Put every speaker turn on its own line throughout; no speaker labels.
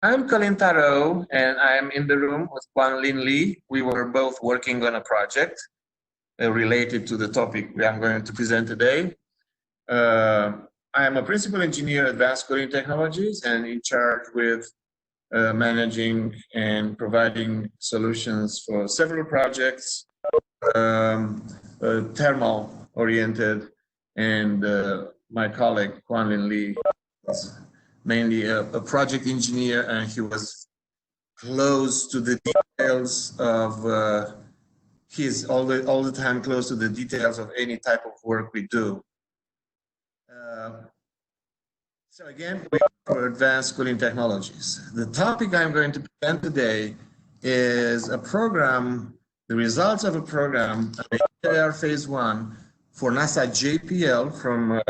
I'm Calin Tarau, and I'm in the room with Calin Lee. We were both working on a project related to the topic we are going to present today. Uh, I am a principal engineer at Advanced Coding Technologies and in charge with managing and providing solutions for several projects, thermal oriented, and my colleague Lin Lee is mainly a project engineer, and he was close to the details of he's all the time close to the details of any type of work we do. So again, we for advanced cooling technologies. The topic I'm going to present today is a program, the results of a program, AR Phase 1 for NASA JPL from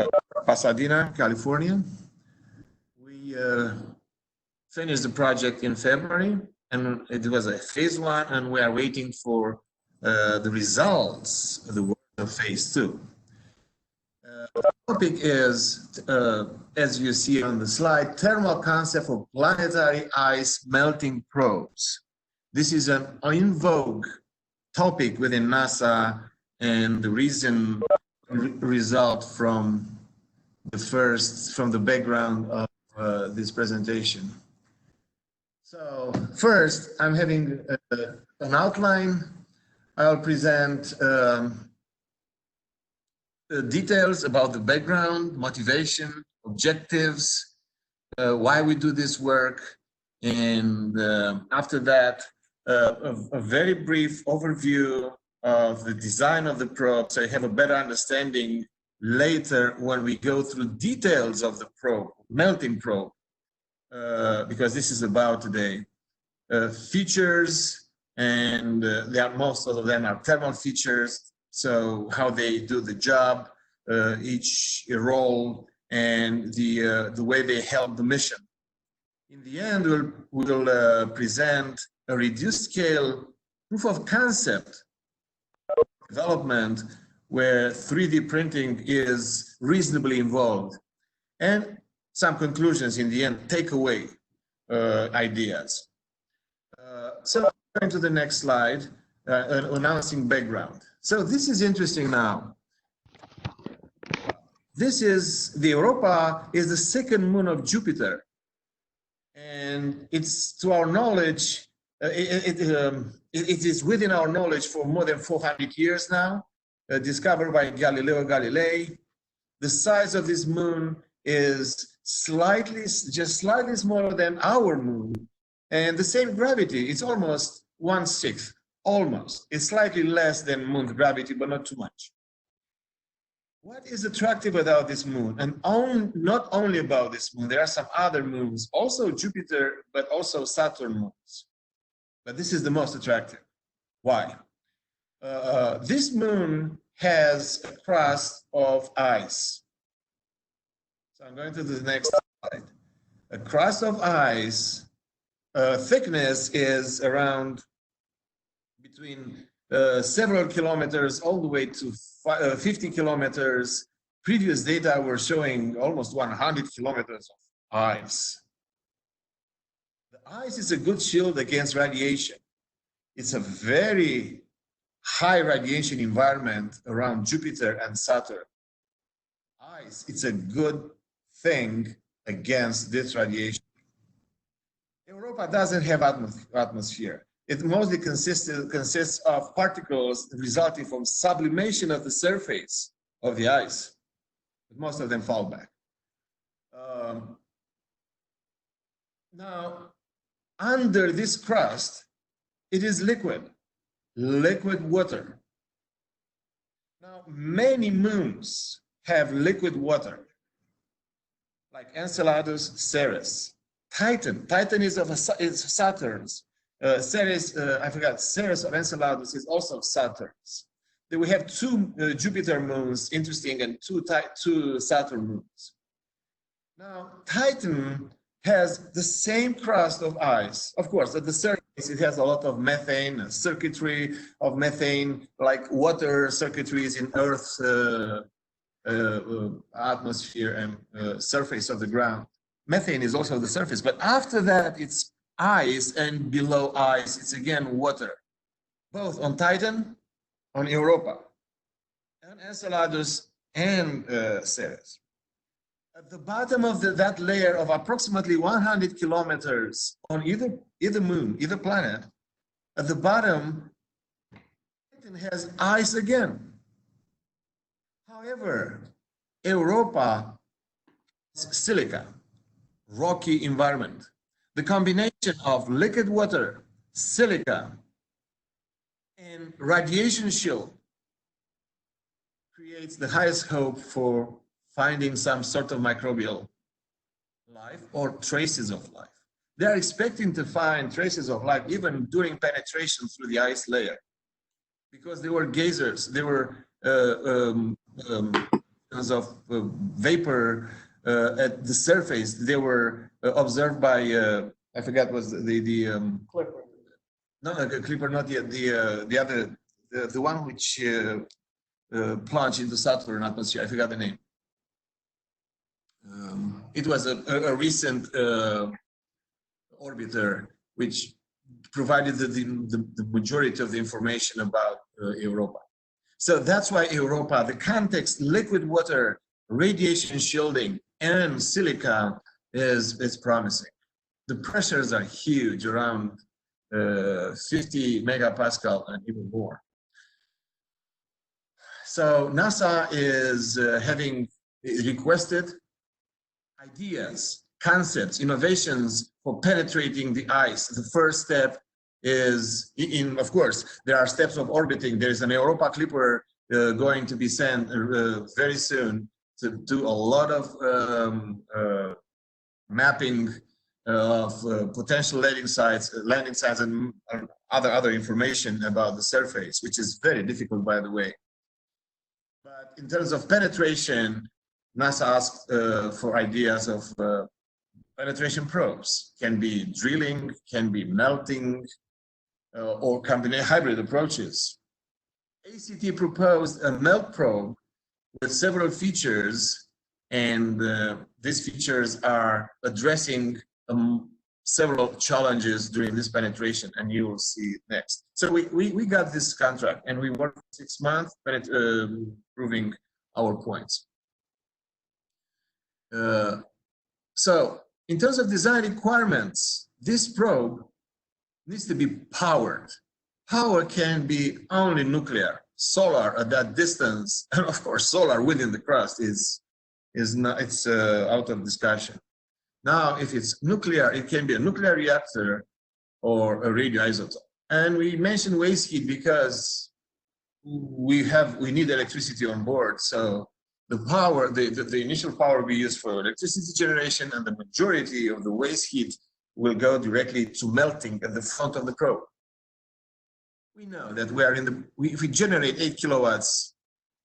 Pasadena, California. We finished the project in February, and it was a Phase 1, and we are waiting for the results of the work of Phase 2. The topic is, as you see on the slide, thermal concept for planetary ice melting probes. This is an in vogue topic within NASA, and the reason result from the background of this presentation. So first, I'm having an outline. I'll present details about the background, motivation, objectives, why we do this work, and after that, a very brief overview of the design of the probe, so you have a better understanding later when we go through details of the probe, melting probe, because this is about today. Features, and most of them are thermal features, so how they do the job, each role, and the way they help the mission. In the end, we'll present a reduced scale proof of concept development where 3D printing is reasonably involved, and some conclusions in the end, takeaway ideas. So going to the next slide, announcing background. So this is interesting now. This is, the Europa is the second moon of Jupiter. And it's, to our knowledge, it is within our knowledge for more than 400 years now, discovered by Galileo Galilei. The size of this moon is just slightly smaller than our moon. And the same gravity, it's almost 1/6, almost. It's slightly less than moon's gravity, but not too much. What is attractive about this moon? And not only about this moon, there are some other moons, also Jupiter, but also Saturn moons. But this is the most attractive. Why? This moon has a crust of ice. So I'm going to the next slide. A crust of ice, thickness is around between several kilometers all the way to 50 kilometers. Previous data were showing almost 100 kilometers of ice. The ice is a good shield against radiation. It's a very high radiation environment around Jupiter and Saturn. Ice, it's a good thing against this radiation. Europa doesn't have atmosphere. It mostly consists of particles resulting from sublimation of the surface of the ice. But most of them fall back. Now, under this crust, it is liquid water. Now, many moons have liquid water, like Enceladus, Ceres. Titan is Saturn's. Ceres, I forgot, Ceres of Enceladus is also Saturn's. Then we have two Jupiter moons, interesting, and two Saturn moons. Now, Titan has the same crust of ice. Of course, at the surface, it has a lot of methane, circuitry of methane, like water circuitries in Earth's atmosphere and surface of the ground. methane is also the surface, but after that it's ice, and below ice it's again water, both on Titan, on Europa, and Enceladus and Ceres. At the bottom of that layer of approximately 100 kilometers on either moon, either planet, at the bottom it has ice again. However, Europa is silica, rocky environment. The combination of liquid water, silica, and radiation shield creates the highest hope for finding some sort of microbial life or traces of life. They are expecting to find traces of life even during penetration through the ice layer, because they were geysers, they were of vapor at the surface. They were observed by I forgot was the Clipper. No, Clipper, not yet. The other, the one which plunged into Saturn atmosphere. I forgot the name. It was a recent orbiter which provided the majority of the information about Europa. So that's why Europa, the context, liquid water, radiation shielding, and silica is promising. The pressures are huge, around 50 megapascal and even more. So NASA is having requested ideas, concepts, innovations for penetrating the ice. The first step is, of course, there are steps of orbiting. There's an Europa Clipper going to be sent very soon to do a lot of mapping of potential landing sites, and other information about the surface, which is very difficult, by the way. But in terms of penetration, NASA asked for ideas of penetration probes. Can be drilling, can be melting, or combination hybrid approaches. ACT proposed a melt probe with several features, and these features are addressing several challenges during this penetration, and you will see next. So we got this contract, and we worked for 6 months proving our points. So in terms of design requirements, this probe needs to be powered. Power can be only nuclear. Solar at that distance, and of course solar within the crust is not, it's out of discussion. Now, if it's nuclear, it can be a nuclear reactor or a radioisotope. And we mentioned waste heat because we need electricity on board. So the power, the initial power we use for electricity generation, and the majority of the waste heat will go directly to melting at the front of the probe. We know that we are if we generate 8 kilowatts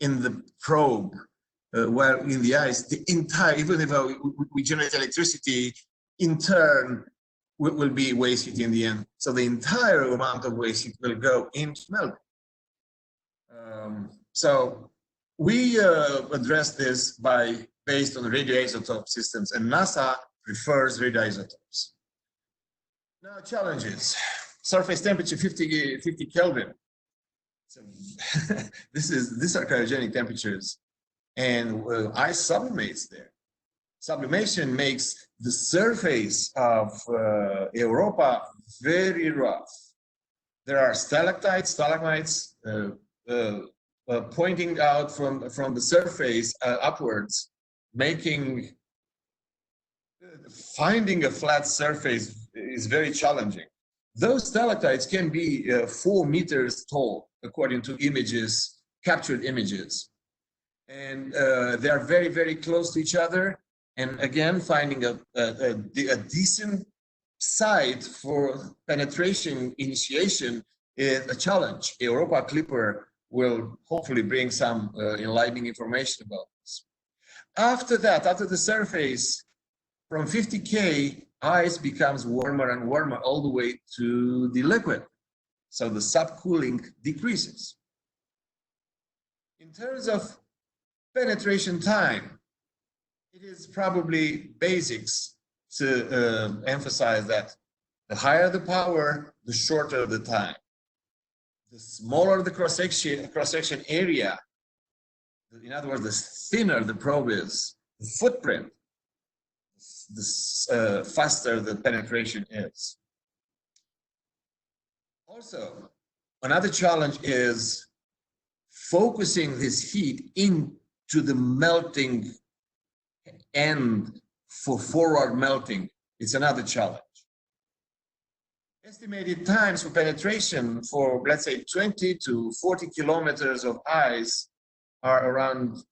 in the probe, while in the ice, the entire, even if we generate electricity, in turn will be waste heat in the end. So the entire amount of waste heat will go into melting. So we address this based on radioisotope systems, and NASA prefers radioisotopes. Now, challenges. Surface temperature 50 Kelvin. So these are cryogenic temperatures, and ice sublimates there. Sublimation makes the surface of Europa very rough. There are stalactites, stalagmites pointing out from the surface upwards, finding a flat surface is very challenging. Those stalactites can be 4 meters tall, according to images, captured images. And they are very, very close to each other. And again, finding a decent site for penetration initiation is a challenge. Europa Clipper will hopefully bring some enlightening information about this. After that, after the surface, from 50K, ice becomes warmer and warmer all the way to the liquid. So the subcooling decreases. In terms of penetration time, it is probably basics to emphasize that the higher the power, the shorter the time. The smaller the cross-section area, in other words, the thinner the probe is, the footprint, the faster the penetration is. Also, another challenge is focusing this heat into the melting end for forward melting. It's another challenge. Estimated times for penetration for, let's say, 20 to 40 kilometers of ice are around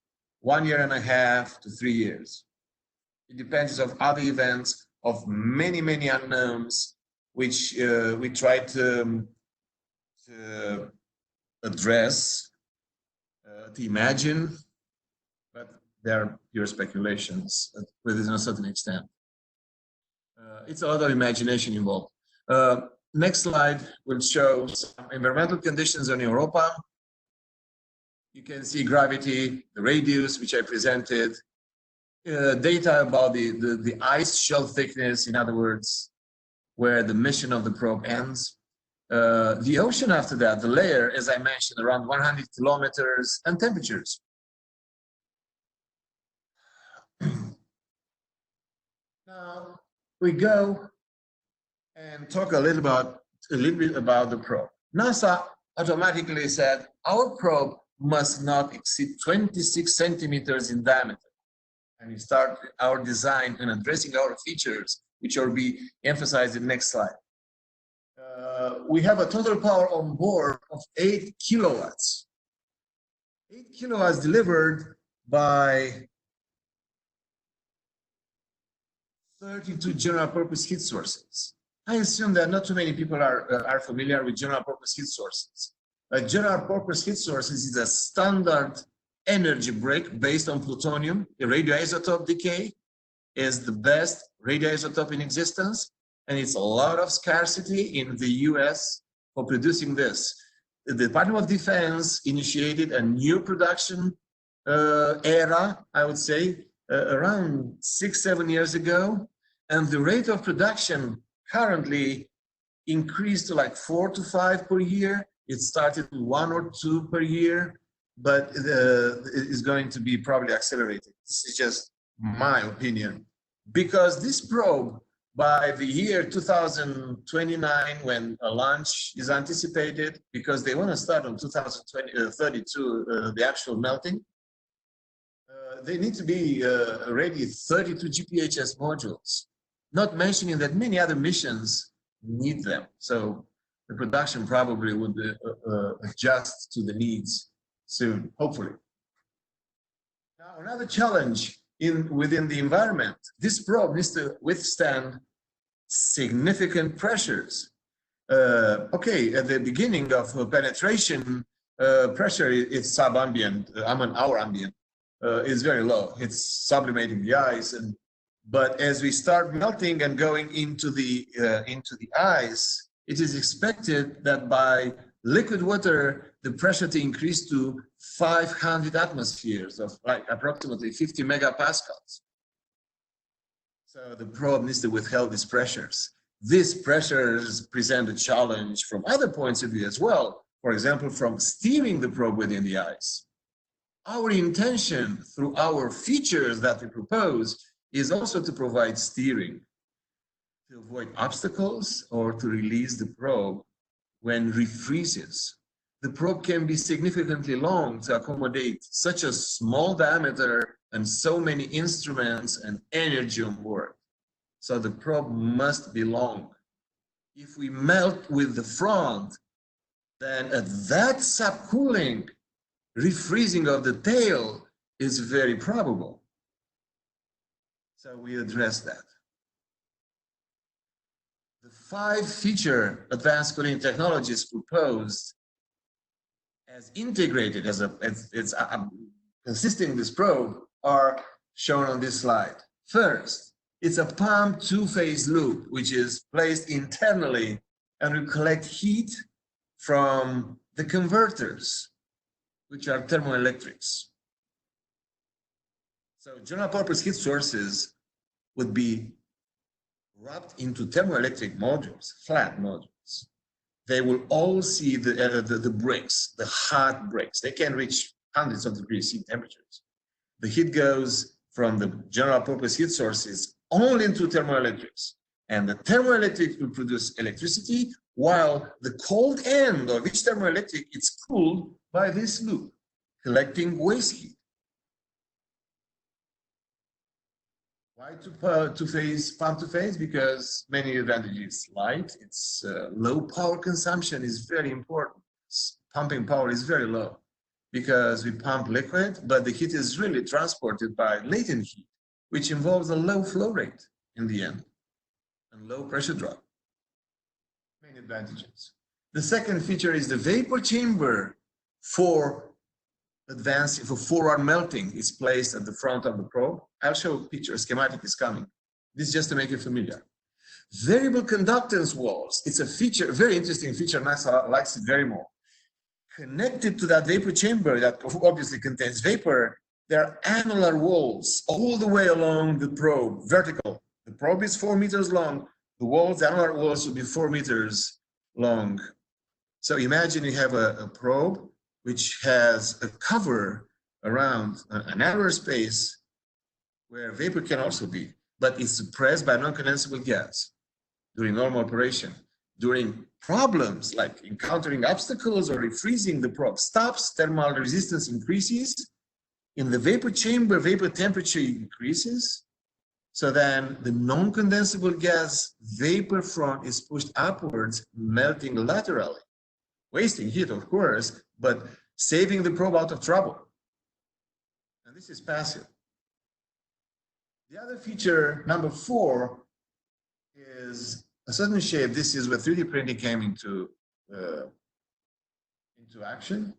1.5 to 3 years. It depends on other events, of many, many unknowns, which we try to address, to imagine, but they're pure speculations within a certain extent. It's a lot of imagination involved. Next slide will show some environmental conditions in Europa. You can see gravity, the radius, which I presented, data about the ice shell thickness, in other words, where the mission of the probe ends. The ocean after that, the layer, as I mentioned, around 100 kilometers, and temperatures. Now we go and talk a little bit about the probe. NASA automatically said our probe must not exceed 26 centimeters in diameter. And we start our design and addressing our features, which will be emphasized in the next slide. We have a total power on board of 8 kilowatts. 8 kilowatts delivered by 32 general purpose heat sources. I assume that not too many people are familiar with general purpose heat sources. A general purpose heat sources is a standard energy break based on plutonium. The radioisotope decay is the best radioisotope in existence, and it's a lot of scarcity in the US for producing this. The Department of Defense initiated a new production era, I would say, around 6-7 years ago, and the rate of production currently increased to like 4 to 5 per year. It started with 1 or 2 per year, but it is going to be probably accelerated. This is just my opinion, because this probe, by the year 2029, when a launch is anticipated, because they want to start on 2032, the actual melting, they need to be ready 32 GPHS modules, not mentioning that many other missions need them. So the production probably would adjust to the needs soon, hopefully. Now, another challenge within the environment, this probe needs to withstand significant pressures. Okay, at the beginning of penetration, pressure is subambient, our ambient is very low. It's sublimating the ice, but as we start melting and going into the ice, it is expected that by liquid water, the pressure to increase to 500 atmospheres of like approximately 50 megapascals. So the probe needs to withhold these pressures. These pressures present a challenge from other points of view as well. For example, from steering the probe within the ice. Our intention through our features that we propose is also to provide steering, to avoid obstacles or to release the probe when refreezes. The probe can be significantly long to accommodate such a small diameter and so many instruments and energy on board. So the probe must be long. If we melt with the front, then at that subcooling, refreezing of the tail is very probable. So we address that. The 5-feature advanced cooling technologies proposed as integrated, consisting this probe, are shown on this slide. First, it's a pump 2-phase loop, which is placed internally and will collect heat from the converters, which are thermoelectrics. So general purpose heat sources would be wrapped into thermoelectric modules, flat modules, they will all see the bricks, the hot bricks. They can reach hundreds of degrees C temperatures. The heat goes from the general purpose heat sources only into thermoelectrics. And the thermoelectric will produce electricity, while the cold end of each thermoelectric is cooled by this loop, collecting waste heat. Why two-phase, pump two-phase? Because many advantages. Light, its low power consumption is very important. Pumping power is very low because we pump liquid, but the heat is really transported by latent heat, which involves a low flow rate in the end and low pressure drop. Main advantages. The second feature is the vapor chamber for advanced, for forward melting is placed at the front of the probe. I'll show a picture, a schematic is coming. This is just to make you familiar. Variable conductance walls, it's a feature, a very interesting feature, NASA likes it very much. Connected to that vapor chamber that obviously contains vapor, there are annular walls all the way along the probe, vertical. The probe is 4 meters long. The walls, the annular walls will be 4 meters long. So imagine you have a probe which has a cover around an annular space where vapor can also be, but it's suppressed by non-condensable gas during normal operation. During problems like encountering obstacles or refreezing, the probe stops, thermal resistance increases. In the vapor chamber, vapor temperature increases. So then the non-condensable gas vapor front is pushed upwards, melting laterally, wasting heat, of course, but saving the probe out of trouble. And this is passive. The other feature, number 4, is a certain shape. This is where 3D printing came into action.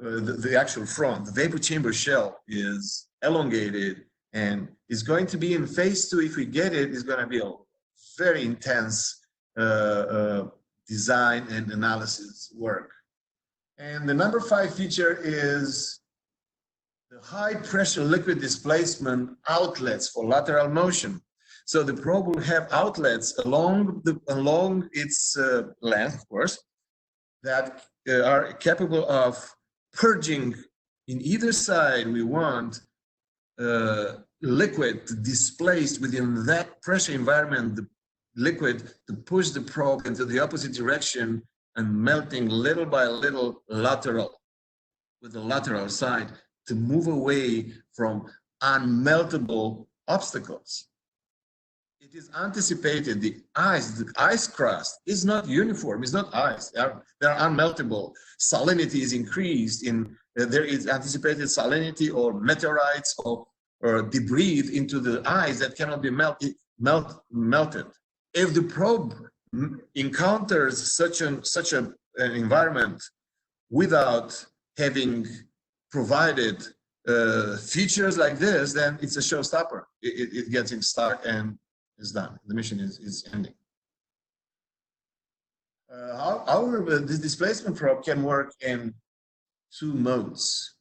The actual front, the vapor chamber shell is elongated and is going to be in phase 2. If we get it, it's going to be a very intense design and analysis work. And the number 5 feature is the high pressure liquid displacement outlets for lateral motion. So the probe will have outlets along its length, of course, that are capable of purging in either side. We want liquid displaced within that pressure environment, the liquid to push the probe into the opposite direction and melting little by little lateral, with the lateral side, to move away from unmeltable obstacles. It is anticipated the ice crust is not uniform, it's not ice, they're unmeltable. Salinity is increased, there is anticipated salinity or meteorites or debris into the ice that cannot be melted. If the probe encounters such an environment without having provided features like this, then it's a showstopper. It gets him stuck and is done. The mission is ending. However, this displacement probe can work in 2 modes.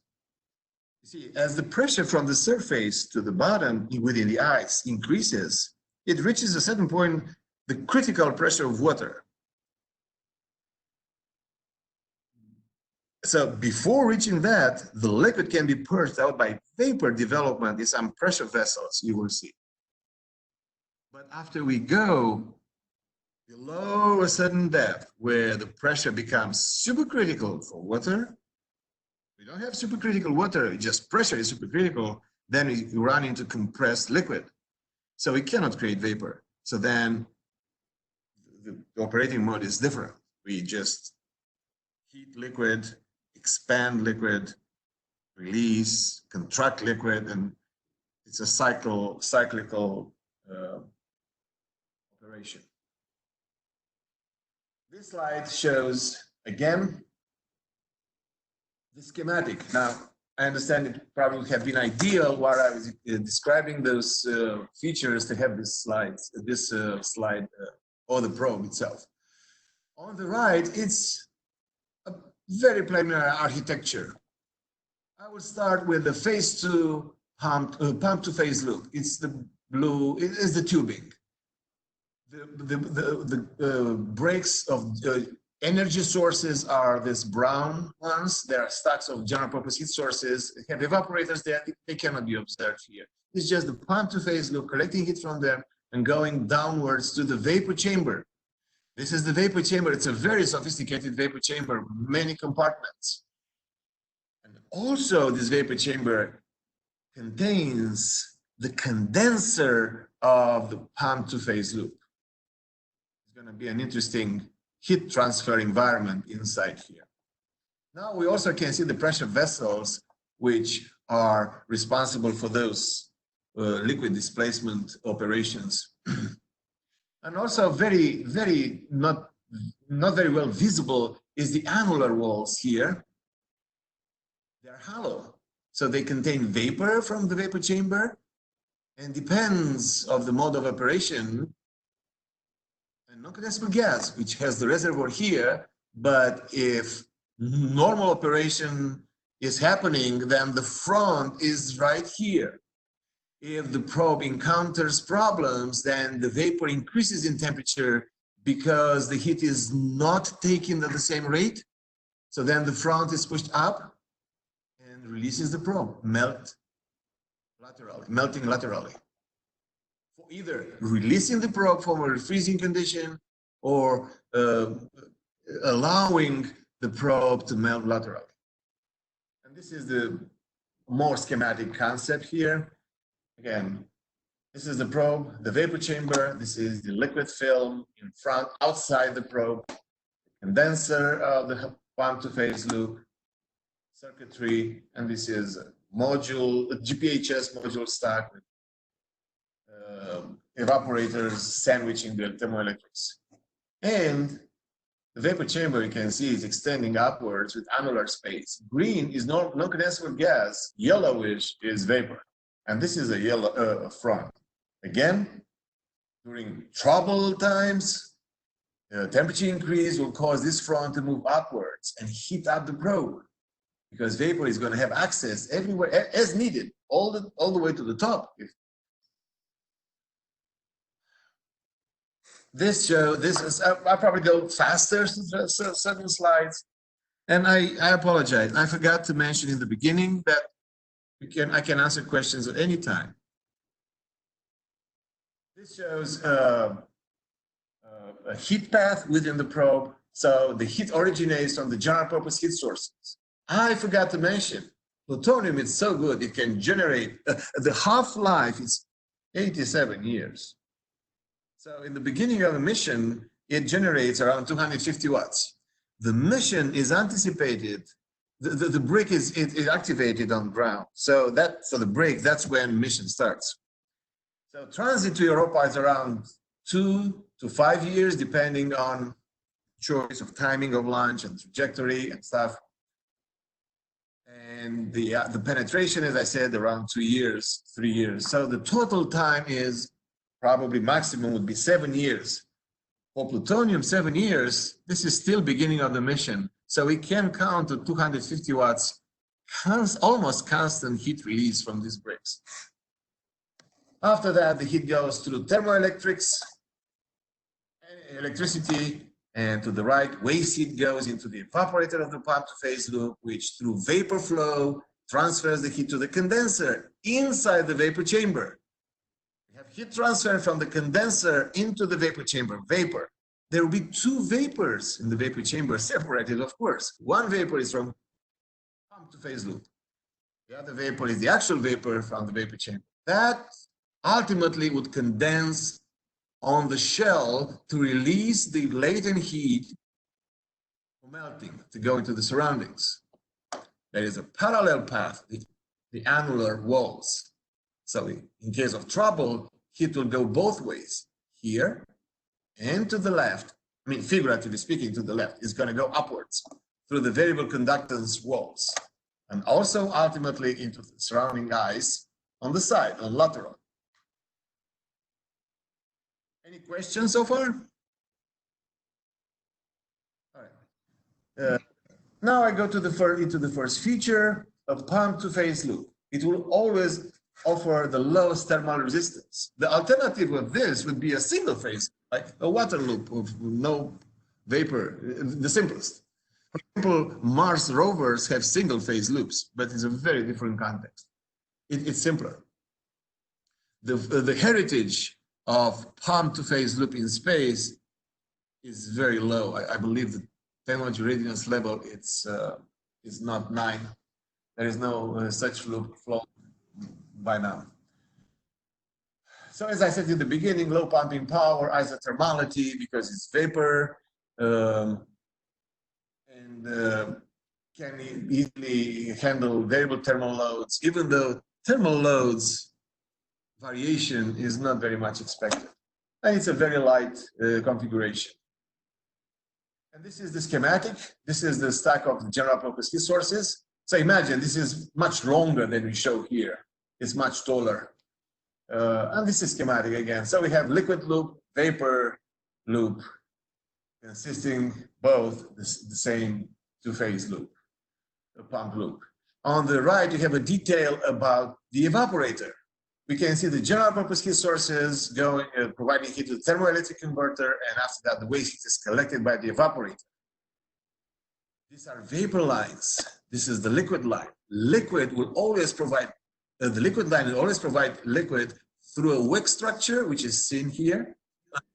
You see, as the pressure from the surface to the bottom within the ice increases, it reaches a certain point, the critical pressure of water. So before reaching that, the liquid can be purged out by vapor development in some pressure vessels, you will see. But after we go below a certain depth where the pressure becomes supercritical for water, we don't have supercritical water, just pressure is supercritical, then we run into compressed liquid. So we cannot create vapor. So then the operating mode is different. We just heat liquid, expand liquid, release, contract liquid, and it's a cyclical operation. This slide shows, again, the schematic. Now, I understand it probably would have been ideal while I was describing those features to have this slide or the probe itself. On the right, it's a very preliminary architecture. I will start with the phase 2 pump to phase loop. It's the blue, it is the tubing. The breaks of energy sources are these brown ones. There are stacks of general purpose heat sources. They have evaporators there. They cannot be observed here. It's just the pump to phase loop, collecting heat from them and going downwards to the vapor chamber. This is the vapor chamber. It's a very sophisticated vapor chamber, many compartments. And also this vapor chamber contains the condenser of the pump to phase loop. It's going to be an interesting heat transfer environment inside here. Now we also can see the pressure vessels, which are responsible for those liquid displacement operations. And also very not very well visible is the annular walls here. They're hollow, so they contain vapor from the vapor chamber, and depends of the mode of operation, and non-condensable gas, which has the reservoir here. But if normal operation is happening, then the front is right here. If the probe encounters problems, then the vapor increases in temperature because the heat is not taken at the same rate. So then the front is pushed up and releases the probe, melting laterally. For either releasing the probe from a refreezing condition or allowing the probe to melt laterally. And this is the more schematic concept here. Again, this is the probe, the vapor chamber. This is the liquid film in front, outside the probe, the condenser of the pump to phase loop, circuitry, and this is a module, a GPHS module stack with evaporators sandwiching the thermoelectrics. And the vapor chamber, you can see, is extending upwards with annular space. Green is non-condensable gas, yellowish is vapor. And this is a yellow front. Again, during trouble times, temperature increase will cause this front to move upwards and heat up the probe, because vapor is going to have access everywhere as needed, all the way to the top. I'll probably go faster to certain slides, and I apologize. I forgot to mention in the beginning that I can answer questions at any time. This shows a heat path within the probe. So the heat originates from the general purpose heat sources. I forgot to mention, plutonium is so good, it can generate, the half-life is 87 years. So in the beginning of the mission, it generates around 250 watts. The mission is anticipated. The brick is activated on ground. So for the break, that's when mission starts. So transit to Europa is around 2 to 5 years, depending on choice of timing of launch and trajectory and stuff. And the penetration, as I said, around 2 years, 3 years. So the total time is probably maximum would be 7 years. For plutonium, 7 years, this is still beginning of the mission. So we can count to 250 watts, almost constant heat release from these bricks. After that, the heat goes through thermoelectrics, electricity, and to the right, waste heat goes into the evaporator of the pump to phase loop, which through vapor flow transfers the heat to the condenser inside the vapor chamber. We have heat transfer from the condenser into the vapor chamber, vapor. There will be 2 vapors in the vapor chamber, separated, of course. One vapor is from pump to phase loop. The other vapor is the actual vapor from the vapor chamber. That ultimately would condense on the shell to release the latent heat for melting, to go into the surroundings. There is a parallel path, the annular walls. So in case of trouble, heat will go both ways, here and to the left. I mean, figuratively speaking, to the left. It's going to go upwards through the variable conductance walls, and also ultimately into the surrounding ice on the side, on lateral. Any questions so far? All right. Now I go to into the first feature of pump to phase loop. It will always offer the lowest thermal resistance. The alternative of this would be a single phase. like a water loop of no vapor, the simplest. For example, Mars rovers have single phase loops, but it's a very different context. It's simpler. The heritage of palm to phase loop in space is very low. I believe the technology readiness level is not 9. There is no such loop flow by now. So as I said in the beginning, low pumping power, isothermality because it's vapor, and can easily handle variable thermal loads, even though thermal loads variation is not very much expected. And it's a very light configuration. And this is the schematic. This is the stack of general purpose heat sources. So imagine this is much longer than we show here. It's much taller. And this is schematic again. So we have liquid loop, vapor loop, consisting both the same two-phase loop, the pump loop. On the right, you have a detail about the evaporator. We can see the general purpose heat sources going, providing heat to the thermoelectric converter, and after that, the waste heat is collected by the evaporator. These are vapor lines. This is the liquid line. Liquid will always provide, the liquid line will always provide liquid through a wick structure, which is seen here.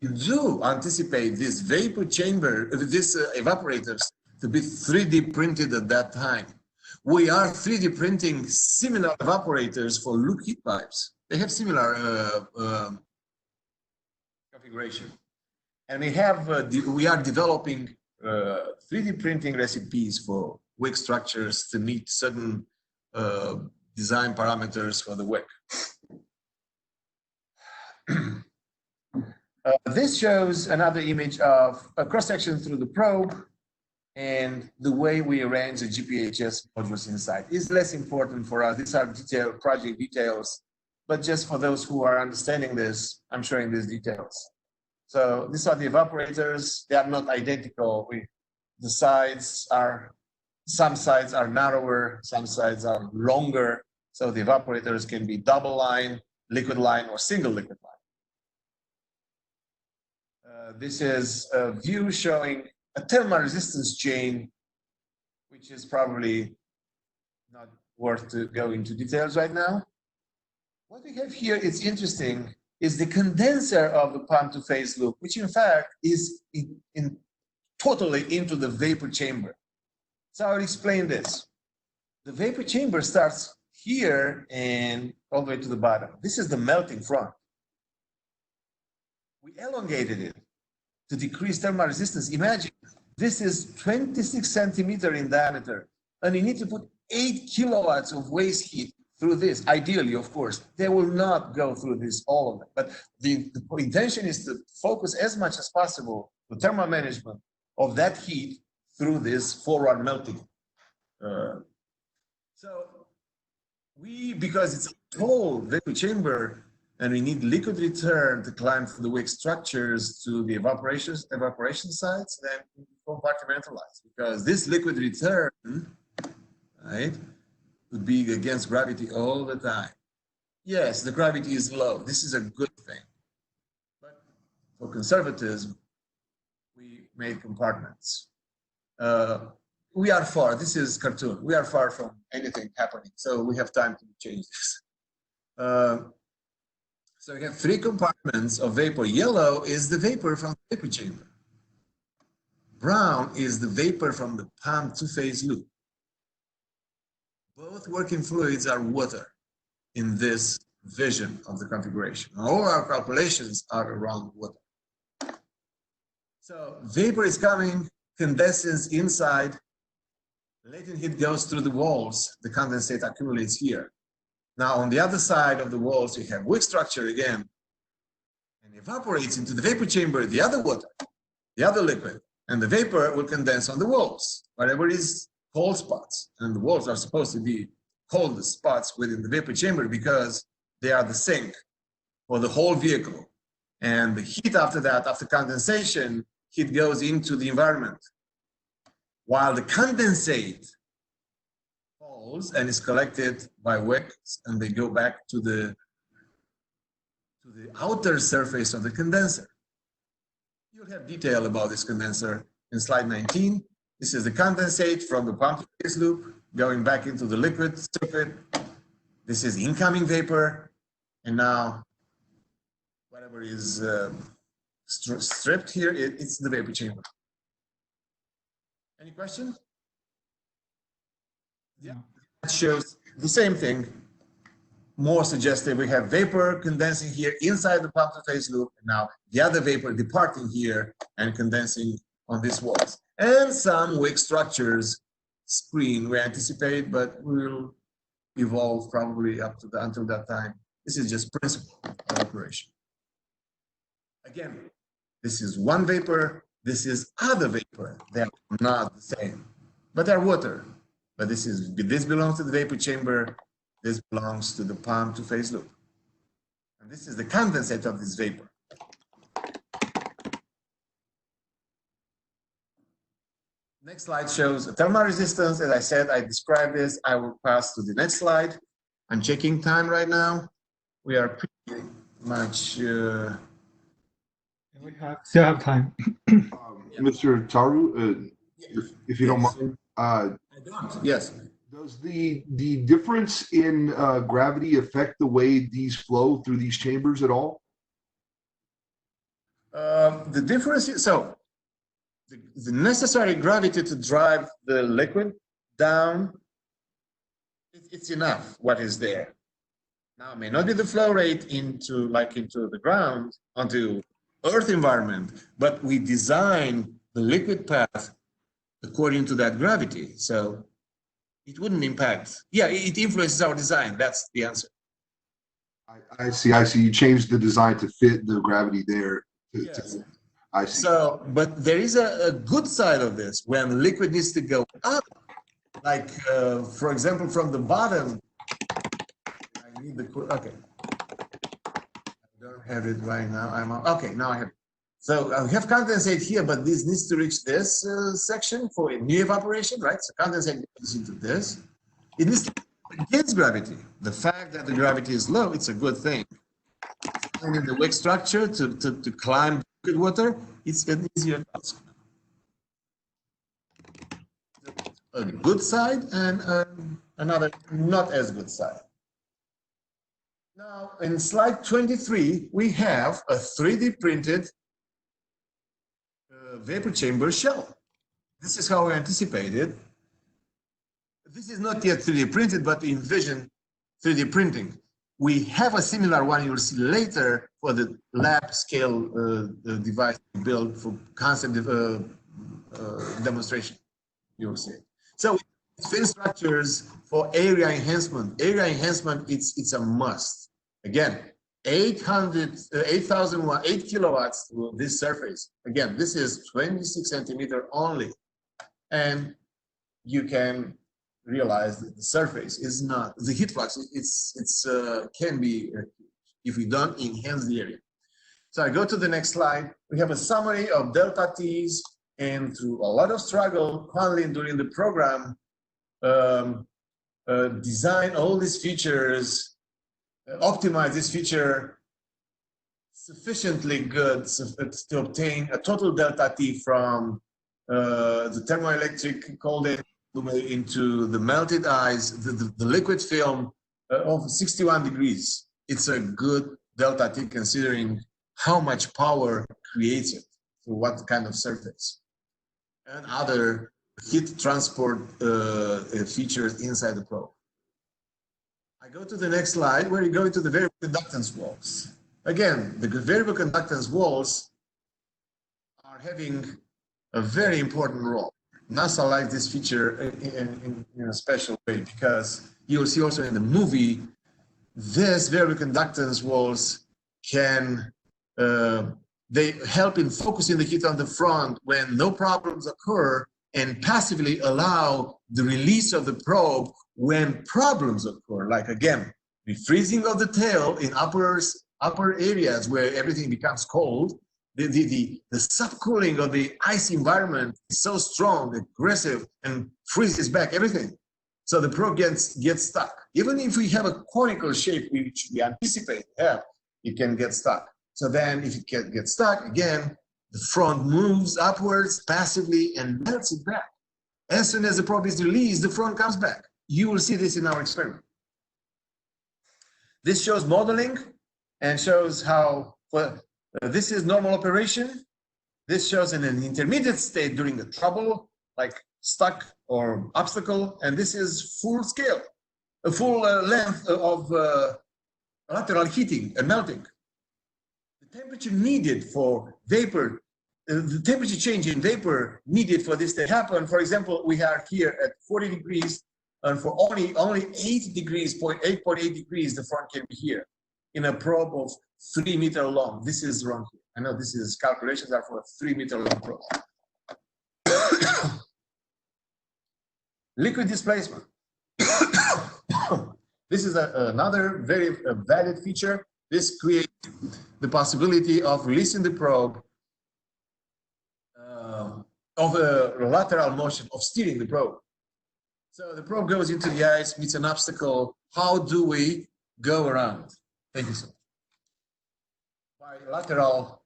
You do anticipate this vapor chamber, these evaporators to be 3D printed at that time. We are 3D printing similar evaporators for loop heat pipes. They have similar configuration. And we are developing 3D printing recipes for wick structures to meet certain design parameters for the wick. This shows another image of a cross-section through the probe, and the way we arrange the GPHS modules inside is less important for us. These are detailed project details, but just for those who are understanding this, I'm showing these details. So these are the evaporators. They are not identical. The sides are, some sides are narrower, some sides are longer. So the evaporators can be double line, liquid line, or single liquid line. This is a view showing a thermal resistance chain, which is probably not worth to go into details right now. What we have here is interesting, is the condenser of the pump to phase loop, which in fact is totally into the vapor chamber. So I'll explain this. The vapor chamber starts here and all the way to the bottom. This is the melting front. We elongated it to decrease thermal resistance. Imagine this is 26 centimeters in diameter, and you need to put 8 kilowatts of waste heat through this. Ideally, of course, they will not go through this, all of them. But the intention is to focus as much as possible the thermal management of that heat through this forward melting. So because it's a whole vapor chamber, and we need liquid return to climb through the wick structures to the evaporation sites, then we compartmentalize, because this liquid return, right, would be against gravity all the time. Yes, the gravity is low. This is a good thing. But for conservatives, we made compartments. We are far, this is cartoon, we are far from anything happening, so we have time to change this. So we have 3 compartments of vapor. Yellow is the vapor from the vapor chamber. Brown is the vapor from the pump two-phase loop. Both working fluids are water in this vision of the configuration. All our calculations are around water. So vapor is coming, condenses inside, latent heat goes through the walls, the condensate accumulates here. Now, on the other side of the walls, you have wick structure again, and evaporates into the vapor chamber, the other water, the other liquid, and the vapor will condense on the walls, whatever is cold spots. And the walls are supposed to be cold spots within the vapor chamber because they are the sink for the whole vehicle. And the heat after that, after condensation, heat goes into the environment. While the condensate and is collected by wicks, and they go back to the outer surface of the condenser. will have detail about this condenser in slide 19. This is the condensate from the pump to phase loop going back into the liquid circuit. This is incoming vapor, and now whatever is stripped here, it's the vapor chamber. Any questions? Yeah, that shows the same thing. More suggestive, we have vapor condensing here inside the pump to phase loop, and now the other vapor departing here and condensing on these walls. And some wick structures screen we anticipate, but will evolve probably up to until that time. This is just principle of operation. Again, this is one vapor, this is other vapor. They're not the same, but they're water. But this belongs to the vapor chamber. This belongs to the pump to phase loop. And this is the condensate of this vapor. Next slide shows thermal resistance. As I said, I described this. I will pass to the next slide. I'm checking time right now. We are pretty much...
we still have time.
Mr. Tarau, if you don't mind.
I don't. Yes.
Does the difference in gravity affect the way these flow through these chambers at all?
The difference is, so the necessary gravity to drive the liquid down, it's enough what is there. Now, it may not be the flow rate into the ground, onto Earth environment, but we design the liquid path according to that gravity. So it wouldn't impact. Yeah, it influences our design. That's the answer.
I see. You changed the design to fit the gravity there.
Yes.
I see.
So, but there is a good side of this when liquid needs to go up. Like, for example, from the bottom, I need the, okay. I don't have it right now. Okay, now I have it. So I have condensate here, but this needs to reach this section for a new evaporation, right? So condensate goes into this. It needs to against gravity. The fact that the gravity is low, it's a good thing. And in the wick structure to climb good water, it's an easier task. A good side and another not as good side. Now, in slide 23, we have a 3D printed vapor chamber shell. This is how we anticipated. This is not yet 3D printed, but we envision 3D printing. We have a similar one you'll see later for the lab scale device built for concept demonstration. You'll see it. So thin structures for area enhancement. Area enhancement, it's a must. Again, 8 kilowatts to this surface. Again, this is 26 centimeter only. And you can realize that the surface is not, the heat flux, can be, if we don't enhance the area. So I go to the next slide. We have a summary of delta T's, and through a lot of struggle, Calin during the program designed all these features, optimize this feature sufficiently good to obtain a total delta T from the thermoelectric cold air into the melted ice, the liquid film of 61 degrees. It's a good delta T considering how much power creates it for what kind of surface. And other heat transport features inside the probe. I go to the next slide where you go into the variable conductance walls. Again, the variable conductance walls are having a very important role. NASA likes this feature in a special way because you'll see also in the movie, this variable conductance walls can, they help in focusing the heat on the front when no problems occur and passively allow the release of the probe when problems occur, like again, the freezing of the tail in upper areas where everything becomes cold. The subcooling of the ice environment is so strong, aggressive, and freezes back everything. So the probe gets stuck. Even if we have a conical shape, which we anticipate, it can get stuck. So then if it gets stuck, again, the front moves upwards passively and melts it back. As soon as the probe is released, the front comes back. You will see this in our experiment. This shows modeling and shows how, well, this is normal operation. This shows in an intermediate state during the trouble, like stuck or obstacle, and this is full scale, a full length of lateral heating and melting. The temperature needed for vapor, the temperature change in vapor needed for this to happen. For example, we are here at 40 degrees, and for only 8 degrees, 8.8 degrees, the front can be here in a probe of 3 meters long. This is wrong here. I know this is calculations are for a 3 meter long probe. Liquid displacement. This is another very valid feature. This creates the possibility of releasing the probe, of a lateral motion, of steering the probe. So the probe goes into the ice, meets an obstacle. How do we go around? Thank you so much. By lateral,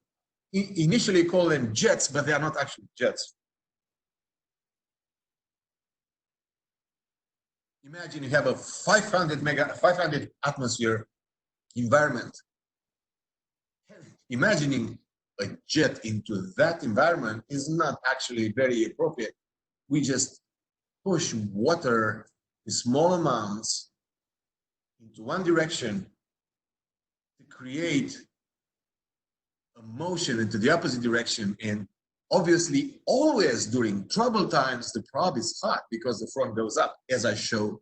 initially call them jets, but they are not actually jets. Imagine you have a 500 atmosphere environment. Imagining a jet into that environment is not actually very appropriate. We just push water in small amounts into one direction to create a motion into the opposite direction. And obviously, always during trouble times, the probe is hot because the front goes up, as I showed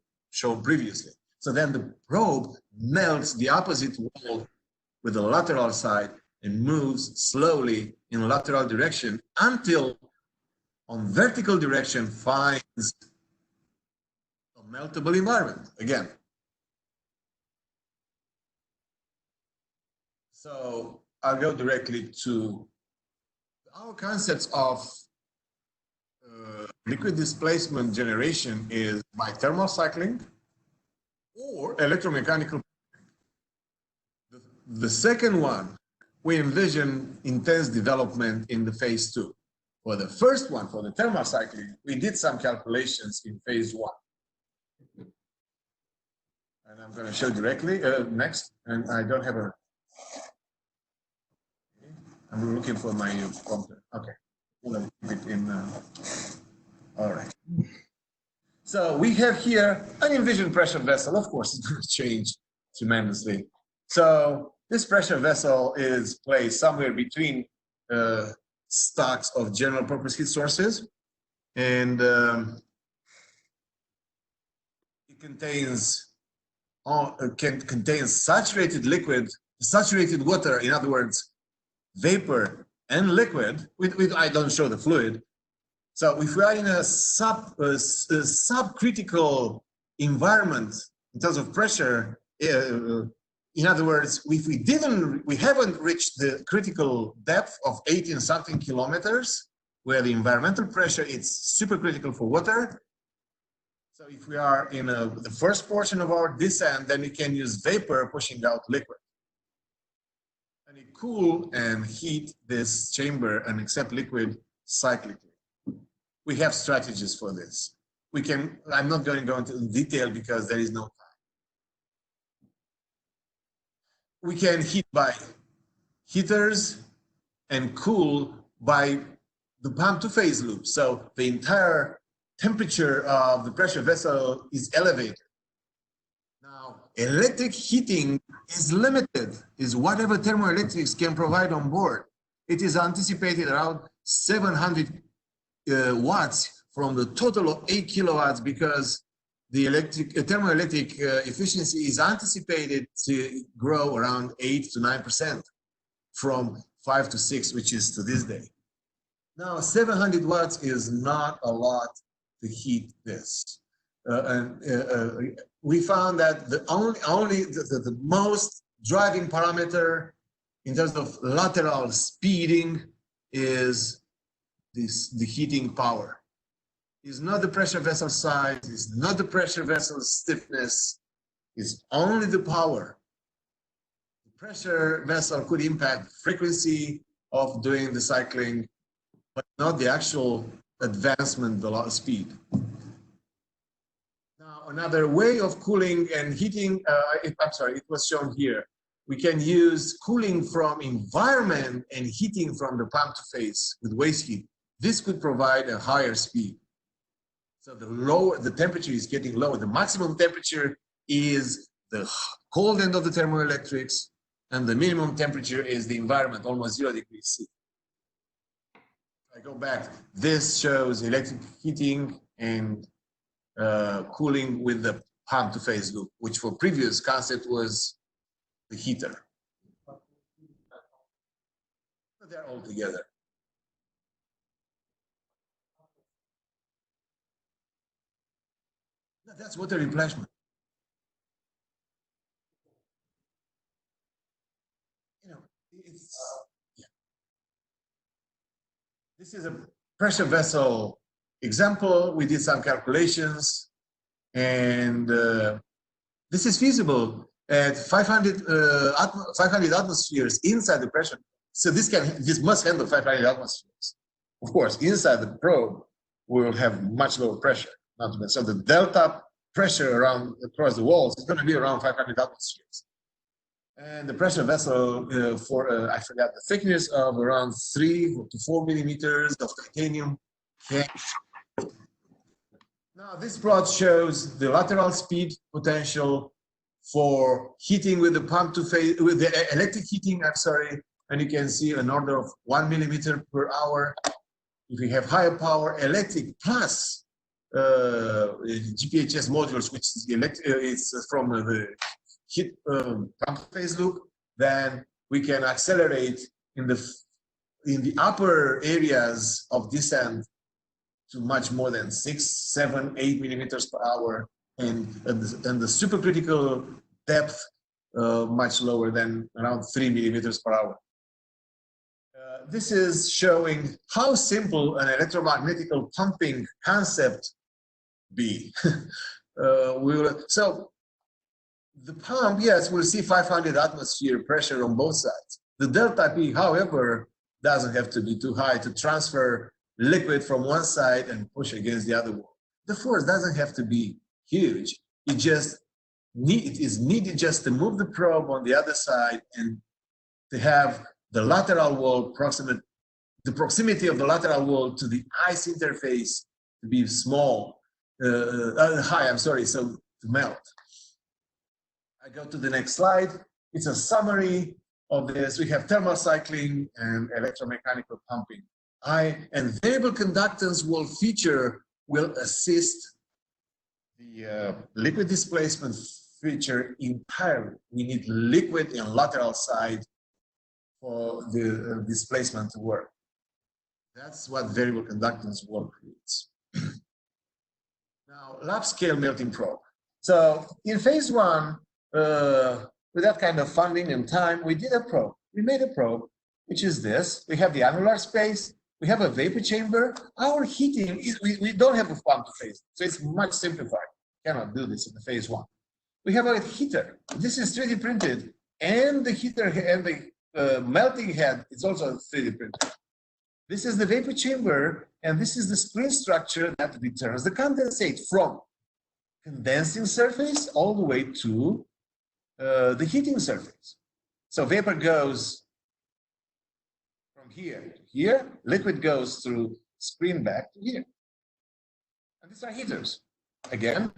previously. So then the probe melts the opposite wall with the lateral side and moves slowly in a lateral direction until on vertical direction finds a meltable environment again. So I'll go directly to our concepts of liquid displacement generation is by thermal cycling or electromechanical. The second one, we envision intense development in the phase 2. For the first one, for the thermal cycling, we did some calculations in phase 1. And I'm going to show directly next, and I don't have a, I'm looking for my prompter. Okay, we'll keep it in, all right. So we have here an envisioned pressure vessel. Of course, it's going to change tremendously. So this pressure vessel is placed somewhere between stocks of general purpose heat sources, and it contains saturated liquid, saturated water, in other words, vapor and liquid. I don't show the fluid. So if we are in a subcritical environment in terms of pressure, in other words, if we haven't reached the critical depth of 18-something kilometers, where the environmental pressure is supercritical for water. So if we are in the first portion of our descent, then we can use vapor pushing out liquid. And it cool and heat this chamber and accept liquid cyclically. We have strategies for this. We can, I'm not going to go into detail because there is no time. We can heat by heaters and cool by the pump to phase loop. So the entire temperature of the pressure vessel is elevated. Now, electric heating is limited, is whatever thermoelectrics can provide on board. It is anticipated around 700 watts from the total of 8 kilowatts because the thermoelectric efficiency is anticipated to grow around 8 to 9% from 5 to 6, which is to this day. Now, 700 watts is not a lot to heat this. We found that the most driving parameter in terms of lateral speeding is the heating power. It's not the pressure vessel size, it's not the pressure vessel stiffness, it's only the power. The pressure vessel could impact frequency of doing the cycling, but not the actual advancement speed. Now, another way of cooling and heating, I'm sorry, it was shown here. We can use cooling from environment and heating from the pump to phase with waste heat. This could provide a higher speed. So the lower the temperature is getting lower, the maximum temperature is the cold end of the thermoelectrics, and the minimum temperature is the environment, almost 0 degrees C. I go back. This shows electric heating and cooling with the pump to phase loop, which for previous concept was the heater. They're all together. No, that's water replenishment. You know, it's yeah. This is a pressure vessel example. We did some calculations, and this is feasible at 500 atmospheres inside the pressure. So this must handle 500 atmospheres. Of course, inside the probe, we will have much lower pressure. So the delta pressure across the walls is going to be around 500 atmospheres. And the pressure vessel for, I forgot the thickness of around 3 to 4 millimeters of titanium. Now this plot shows the lateral speed potential for heating with the pump to phase, with the electric heating, I'm sorry, and you can see an order of 1 millimeter per hour. If we have higher power electric plus GPHS modules, which is it's from the heat pump phase loop, then we can accelerate in the upper areas of descent to much more than 6, 7, 8 millimeters per hour, and the supercritical depth much lower than around 3 millimeters per hour. This is showing how simple an electromagnetical pumping concept be. So the pump, yes, we'll see 500 atmosphere pressure on both sides. The delta P, however, doesn't have to be too high to transfer liquid from one side and push against the other wall. The force doesn't have to be huge. It is needed just to move the probe on the other side and to have the lateral wall the proximity of the lateral wall to the ice interface to be small, high, I'm sorry, so to melt. I go to the next slide. It's a summary of this. We have thermal cycling and electromechanical pumping. And variable conductance wall feature will assist the liquid displacement feature entirely. We need liquid in lateral side for the displacement to work. That's what variable conductance wall creates. Now, lab scale melting probe. So in phase 1, with that kind of funding and time, we did a probe. We made a probe, which is this. We have the annular space. We have a vapor chamber. Our heating, we don't have a pump to phase, so it's much simplified. Cannot do this in the phase 1. We have a heater. This is 3D printed, and the heater and the melting head is also 3D printed. This is the vapor chamber, and this is the spring structure that returns the condensate from condensing surface all the way to the heating surface. So vapor goes from here to here, liquid goes through spring back to here. And these are heaters. Again,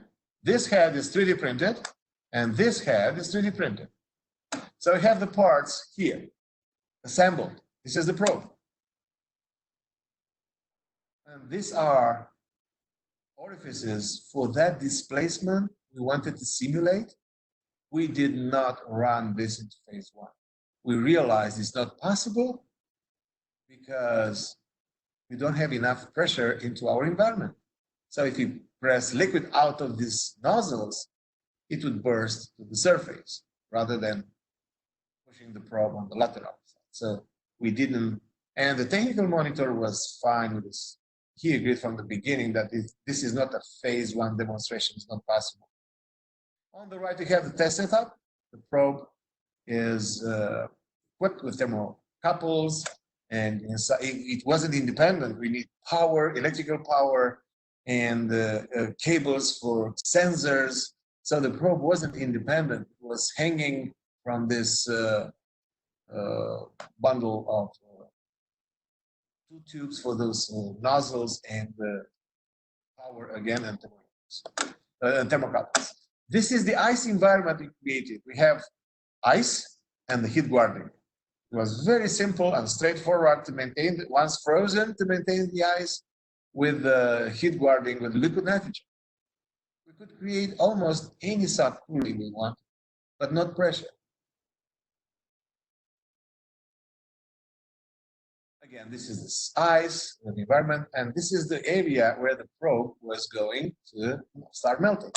this head is 3D printed, and this head is 3D printed. So we have the parts here, assembled. This is the probe. And these are orifices for that displacement we wanted to simulate. We did not run this into phase 1. We realized it's not possible because we don't have enough pressure into our environment. So if you press liquid out of these nozzles, it would burst to the surface rather than pushing the probe on the lateral side. So we didn't, and the technical monitor was fine with this. He agreed from the beginning that this is not a phase 1 demonstration, it's not possible. On the right, we have the test setup. The probe is equipped with thermocouples, And it wasn't independent. We need power, electrical power, and cables for sensors. So the probe wasn't independent. It was hanging from this bundle of two tubes for those nozzles and power again and thermocouples. This is the ice environment we created. We have ice and the heat guarding. It was very simple and straightforward to maintain, once frozen, to maintain the ice with heat guarding with liquid nitrogen. We could create almost any sub cooling we want, but not pressure. Again, this is the ice, the environment, and this is the area where the probe was going to start melting.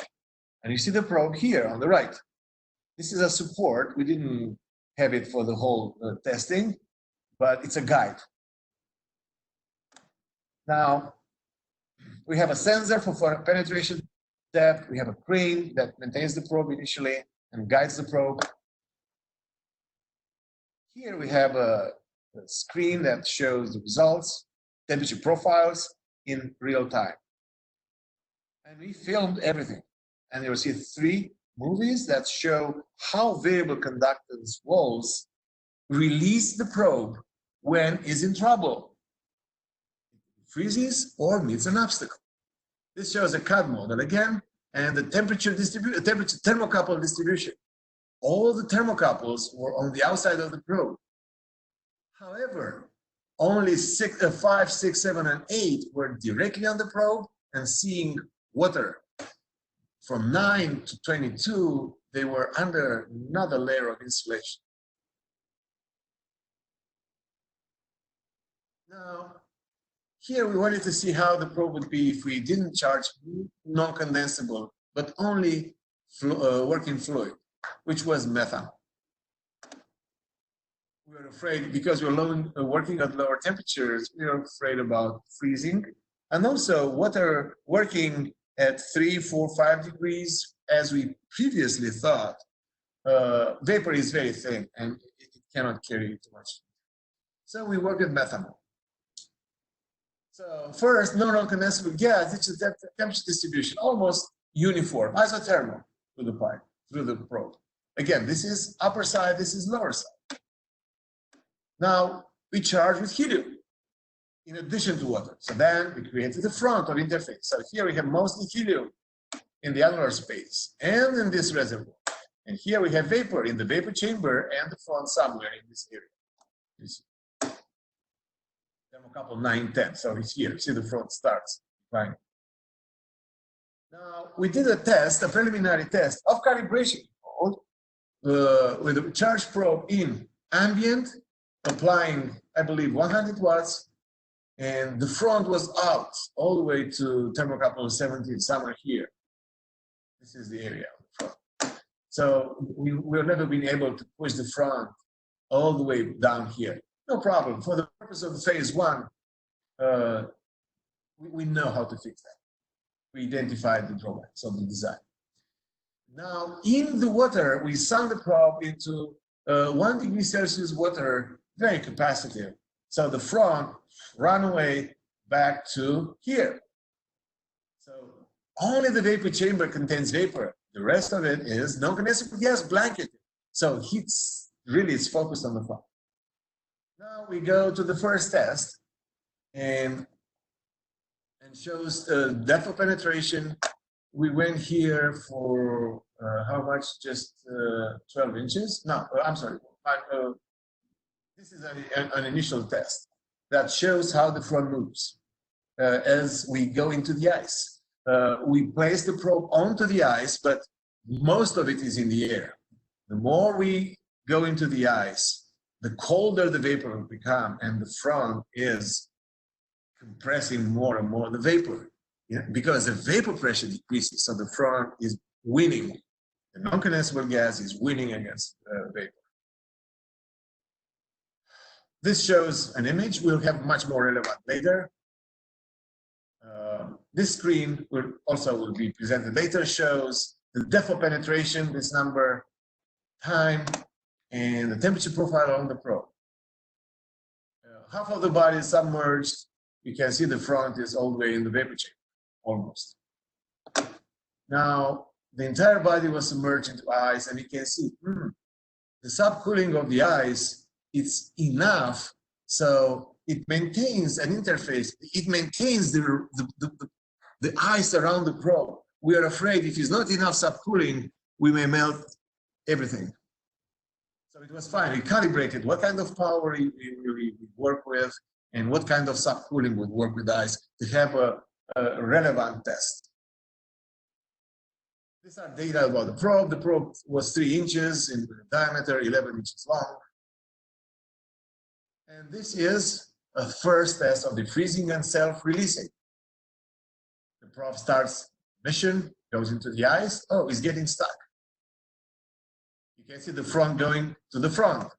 And you see the probe here on the right. This is a support. We didn't have it for the whole testing, but it's a guide. Now, we have a sensor for penetration depth. We have a crane that maintains the probe initially and guides the probe. Here we have a screen that shows the results, temperature profiles in real time. And we filmed everything. And you'll see 3 movies that show how variable conductance walls release the probe when it's in trouble. It freezes or meets an obstacle. This shows a CAD model again, and the temperature thermocouple distribution. All the thermocouples were on the outside of the probe. However, only 5, 6, 7, and 8 were directly on the probe and seeing water. From 9 to 22, they were under another layer of insulation. Now, here we wanted to see how the probe would be if we didn't charge non-condensable, but only working fluid, which was methanol. We were afraid, because we were working at lower temperatures, we were afraid about freezing. And also water working at 3, 4, 5 degrees, as we previously thought, vapor is very thin and it cannot carry too much. So we work with methanol. So first, non-condensable gas, it's a temperature distribution, almost uniform, isothermal through the pipe, through the probe. Again, this is upper side, this is lower side. Now, we charge with helium in addition to water. So then we created the front of interface. So here we have mostly helium in the annular space and in this reservoir. And here we have vapor in the vapor chamber and the front somewhere in this area. You see. Thermocouple 9, 10. So it's here. See, the front starts. Right. Now, we did a test, a preliminary test of calibration with a charge probe in ambient, applying, I believe, 100 watts. And the front was out all the way to thermocouple 17, somewhere here. This is the area of the front. So we've never been able to push the front all the way down here. No problem. For the purpose of phase 1, we know how to fix that. We identified the drawbacks of the design. Now, in the water, we sunk the probe into 1 degree Celsius water, very capacitive. So the front ran away back to here. So only the vapor chamber contains vapor. The rest of it is non-condensable gas blanketed. So heat's really is focused on the front. Now we go to the first test and shows depth of penetration. We went here for how much? Just 12 inches? No, I'm sorry. This is an initial test that shows how the front moves as we go into the ice. We place the probe onto the ice, but most of it is in the air. The more we go into the ice, the colder the vapor will become, and the front is compressing more and more the vapor, because the vapor pressure decreases, so the front is winning. The non-condensable gas is winning against vapor. This shows an image. We'll have much more relevant later. This screen will be presented later, shows the depth of penetration, this number, time, and the temperature profile on the probe. half of the body is submerged. You can see the front is all the way in the vapor chamber, almost. Now, the entire body was submerged into ice, and you can see the subcooling of the ice, it's enough, so it maintains an interface. It maintains the ice around the probe. We are afraid if it's not enough subcooling, we may melt everything. So it was fine. We calibrated what kind of power we work with and what kind of subcooling would work with ice to have a relevant test. These are data about the probe. The probe was 3 inches in diameter, 11 inches long. And this is a first test of the freezing and self-releasing. The probe starts mission, goes into the ice. Oh, it's getting stuck. You can see the front going to the front.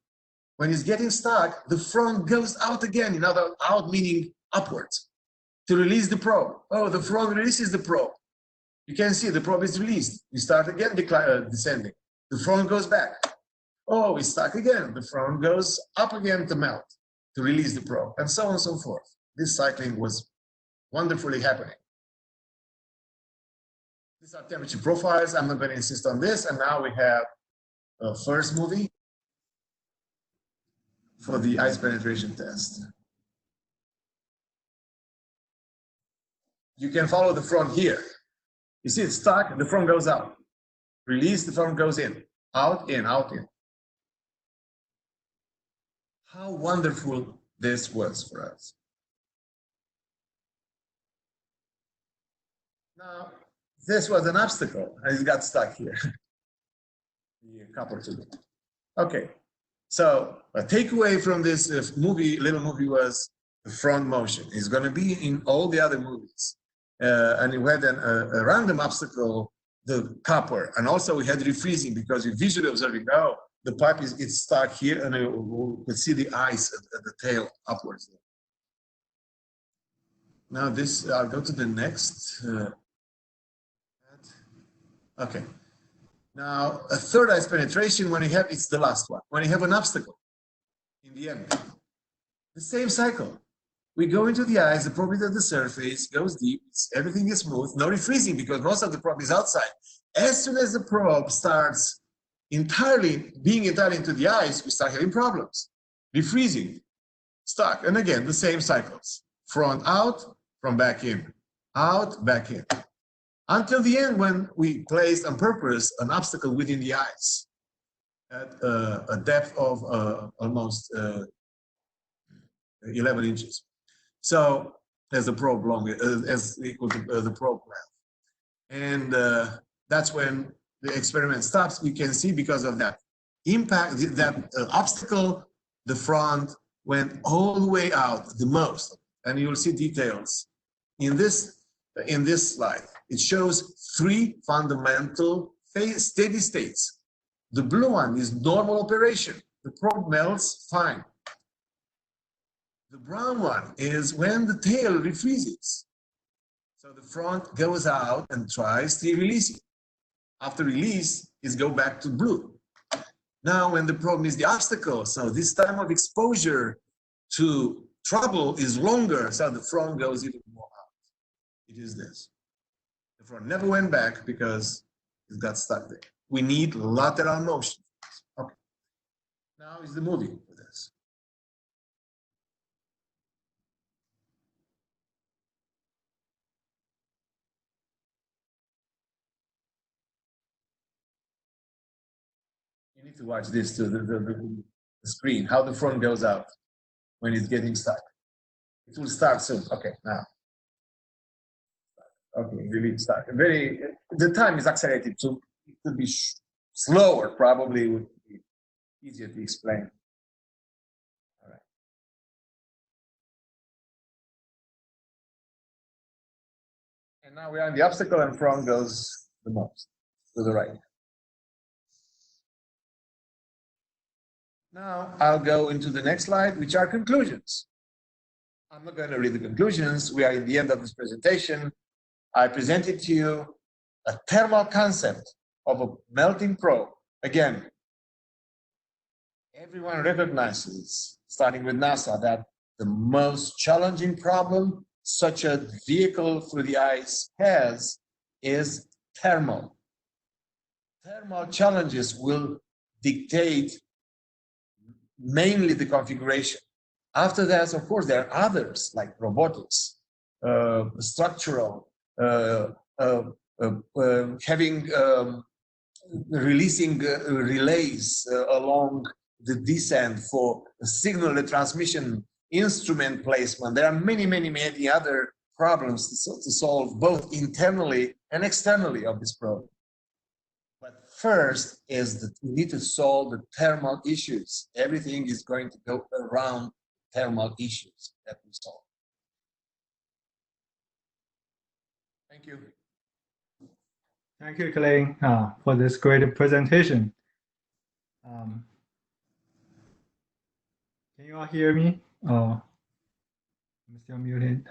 When it's getting stuck, the front goes out again. In other out meaning upwards to release the probe. Oh, the front releases the probe. You can see the probe is released. We start again descending. The front goes back. Oh, it's stuck again. The front goes up again to melt, to release the probe, and so on and so forth. This cycling was wonderfully happening. These are temperature profiles. I'm not going to insist on this. And now we have a first movie for the ice penetration test. You can follow the front here. You see it's stuck, the front goes out. Release, the front goes in. Out, in, out, in. How wonderful this was for us. Now, this was an obstacle, and it got stuck here. The copper tube. Okay, so a takeaway from this little movie was the front motion. It's going to be in all the other movies. And we had a random obstacle, the copper, and also we had refreezing because we visually observing, oh, the pipe it's stuck here, and we could see the ice at the tail upwards. Now this, I'll go to the next. Okay. Now a third ice penetration, when you have, it's the last one. When you have an obstacle in the end, the same cycle. We go into the ice, the probe is at the surface, goes deep, everything is smooth, no refreezing because most of the probe is outside. As soon as the probe starts being entirely into the ice, we start having problems. Refreezing, stuck, and again, the same cycles. Front out, from back in, out, back in. Until the end when we placed on purpose an obstacle within the ice at a depth of almost 11 inches. So as the probe as equal to the probe length. And that's when the experiment stops. You can see because of that impact, that obstacle, the front went all the way out, the most. And you'll see details in this slide. It shows 3 fundamental steady states. The blue one is normal operation. The probe melts fine. The brown one is when the tail refreezes. So the front goes out and tries to release it. After release, it goes back to blue. Now when the problem is the obstacle, so this time of exposure to trouble is longer, so the front goes even more out. It is this. The front never went back because it got stuck there. We need lateral motion. Okay. Now is the movie for this. You need to watch this to the screen, how the front goes out when it's getting stuck. It will start soon. Okay, now. Okay, really stuck. The time is accelerated, so it could be slower, probably would be easier to explain. All right. And now we are in the obstacle, and front goes the most to the right. Now I'll go into the next slide, which are conclusions. I'm not going to read the conclusions. We are in the end of this presentation. I presented to you a thermal concept of a melting probe. Again, everyone recognizes, starting with NASA, that the most challenging problem such a vehicle through the ice has is thermal. Thermal challenges will dictate mainly the configuration. After that, of course, there are others like robotics, structural, having releasing relays along the descent for signal transmission, instrument placement. There are many, many, many other problems to solve both internally and externally of this problem. But first is that we need to solve the thermal issues. Everything is going to go around thermal issues that we solve. Thank you.
Thank you, Calin, for this great presentation. Can you all hear me? Oh, I'm still muted.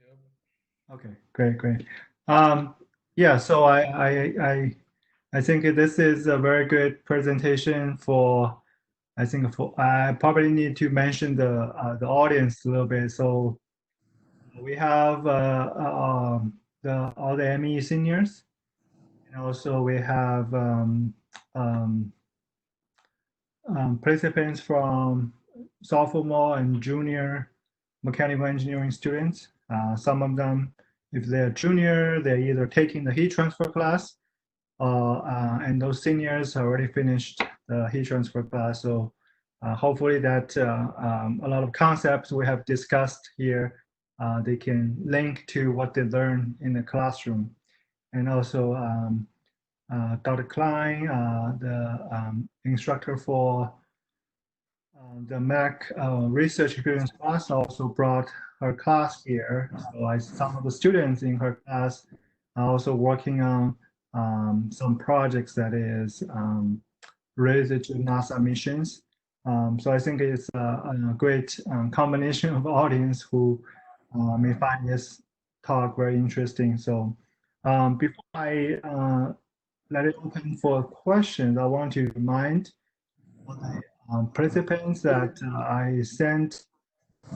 Yep.
Okay, great. Yeah, so I think this is a very good presentation for. I think I probably need to mention the audience a little bit. So we have all the ME seniors, and also we have participants from sophomore and junior mechanical engineering students. Some of them, if they're junior, they're either taking the heat transfer class, and those seniors already finished the heat transfer class. So hopefully that a lot of concepts we have discussed here, they can link to what they learn in the classroom. And also Dr. Klein, the instructor for the MAC research experience class, also brought her class here. So some of the students in her class are also working on some projects that is related to NASA missions. So I think it's a great combination of audience who may find this talk very interesting. So before I let it open for questions, I want to remind the participants that I sent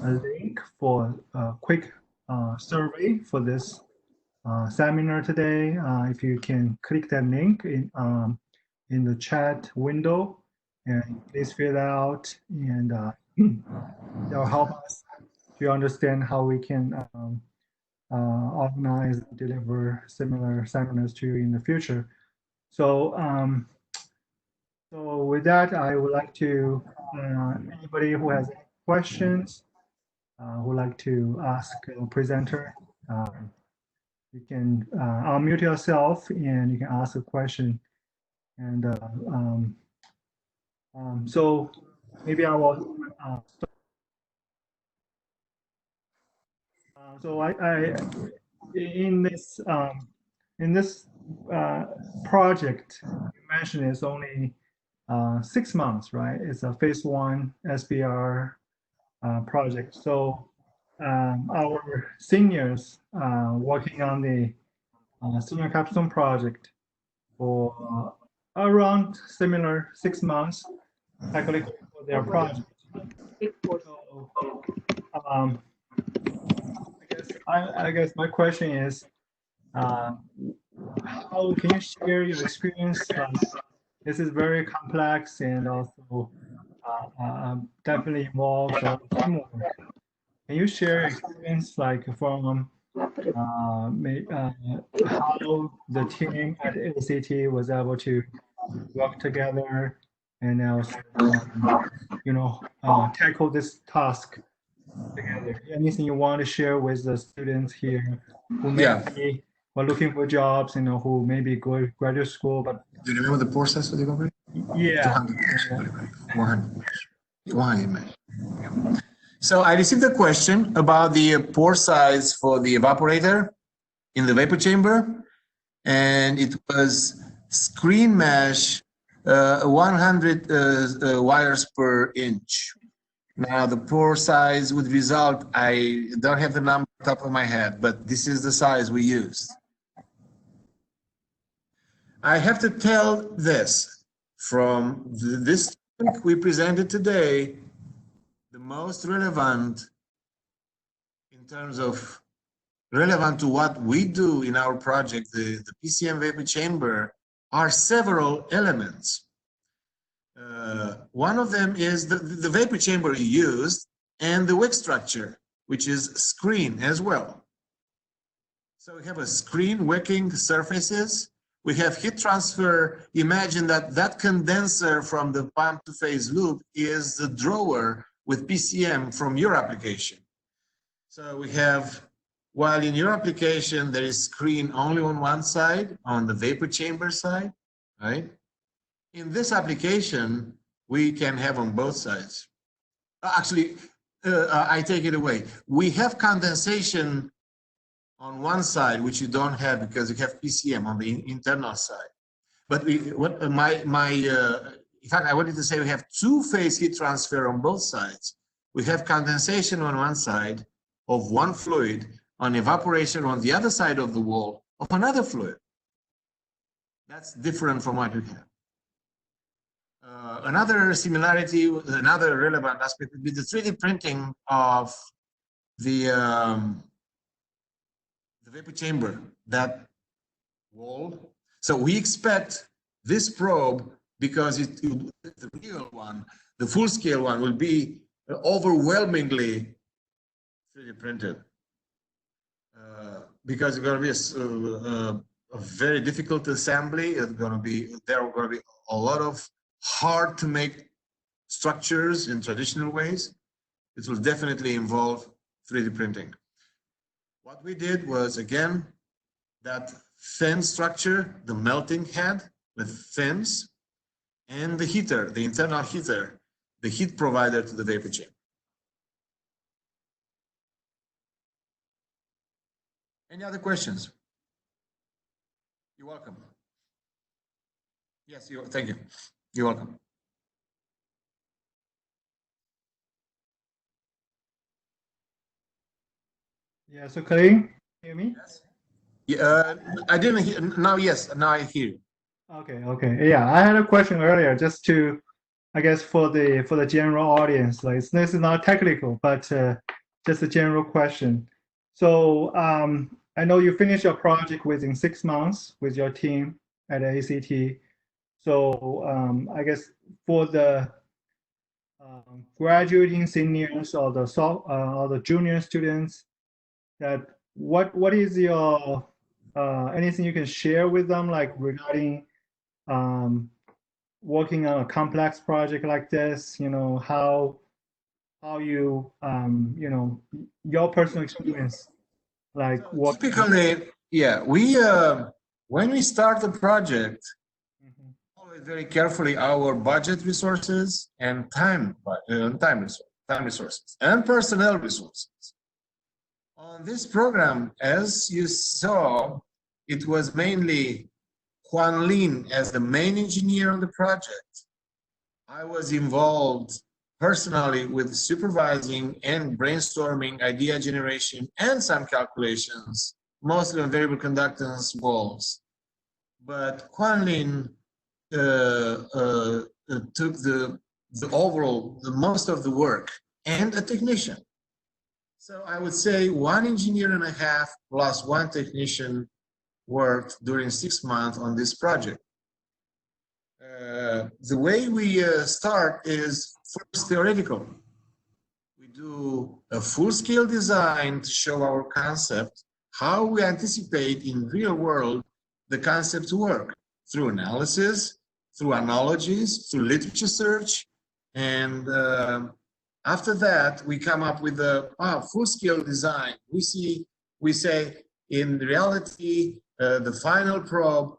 a link for a quick survey for this seminar today. If you can click that link in the chat window, and please fill it out, and that'll help us to understand how we can organize and deliver similar seminars to you in the future. So, so with that, I would like to anybody who has any questions, who like to ask a presenter, you can unmute yourself and you can ask a question. And so maybe I will. So I in this project you mentioned it's only 6 months, right? It's a phase 1 SBR project. So our seniors working on the senior capstone project for around similar 6 months, actually for their project. So, I guess my question is, how can you share your experience? This is very complex and also definitely involves a lot of teamwork. Can you share your experience like from how the team at ACT was able to work together and also tackle this task together? Anything you want to share with the students here who maybe are looking for jobs, who maybe go to graduate school, but
do you remember the process of the company?
Yeah.
100. So I received a question about the pore size for the evaporator in the vapor chamber, and it was screen mesh 100 wires per inch. Now the pore size would result, I don't have the number on top of my head, but this is the size we used. I have to tell this, from this talk we presented today, the most relevant in terms of relevant to what we do in our project, the PCM vapor chamber, are several elements. One of them is the vapor chamber used and the wick structure, which is screen as well. So we have a screen wicking surfaces. We have heat transfer. Imagine that that condenser from the pump to phase loop is the drawer with PCM from your application. So we have, while in your application, there is screen only on one side, on the vapor chamber side, right? In this application, we can have on both sides. Actually, I take it away. We have condensation on one side, which you don't have because you have PCM on the internal side. But in fact, I wanted to say we have two-phase heat transfer on both sides. We have condensation on one side of one fluid, on evaporation on the other side of the wall of another fluid. That's different from what we have. Another similarity, another relevant aspect would be the 3D printing of the vapor chamber, that wall. So we expect this probe, because the real one, the full-scale one, will be overwhelmingly 3D printed. Because it's going to be a very difficult assembly. There are going to be a lot of hard to make structures in traditional ways. It will definitely involve 3D printing. What we did was, again, that fin structure, the melting head with fins, and the heater, the internal heater, the heat provider to the vapor chamber. Any other questions? You're welcome. Yes, thank you. You're welcome.
Yeah, so Calin, hear me?
Yes. Yeah, I didn't hear. Now, yes, now I hear you.
Okay. Yeah, I had a question earlier, just to, I guess, for the general audience. Like, this is not technical, but just a general question. So I know you finished your project within 6 months with your team at ACT. So I guess for the graduating seniors or the junior students, that what is your anything you can share with them, like regarding working on a complex project like this? You know, how you you know, your personal experience, like
So
what
typically, yeah, we when we start the project, always very carefully our budget resources and time resources and personnel resources. On this program, as you saw, it was mainly Juan Lin as the main engineer on the project. I was involved personally with supervising and brainstorming idea generation and some calculations, mostly on variable conductance walls. But Juan Lin took the most of the work, and a technician. So I would say 1.5 engineers plus 1 technician worked during 6 months on this project. The way we start is first theoretical. We do a full-scale design to show our concept, how we anticipate in real world the concept to work, through analysis, through analogies, through literature search, and after that we come up with a full-scale design. We say in reality the final probe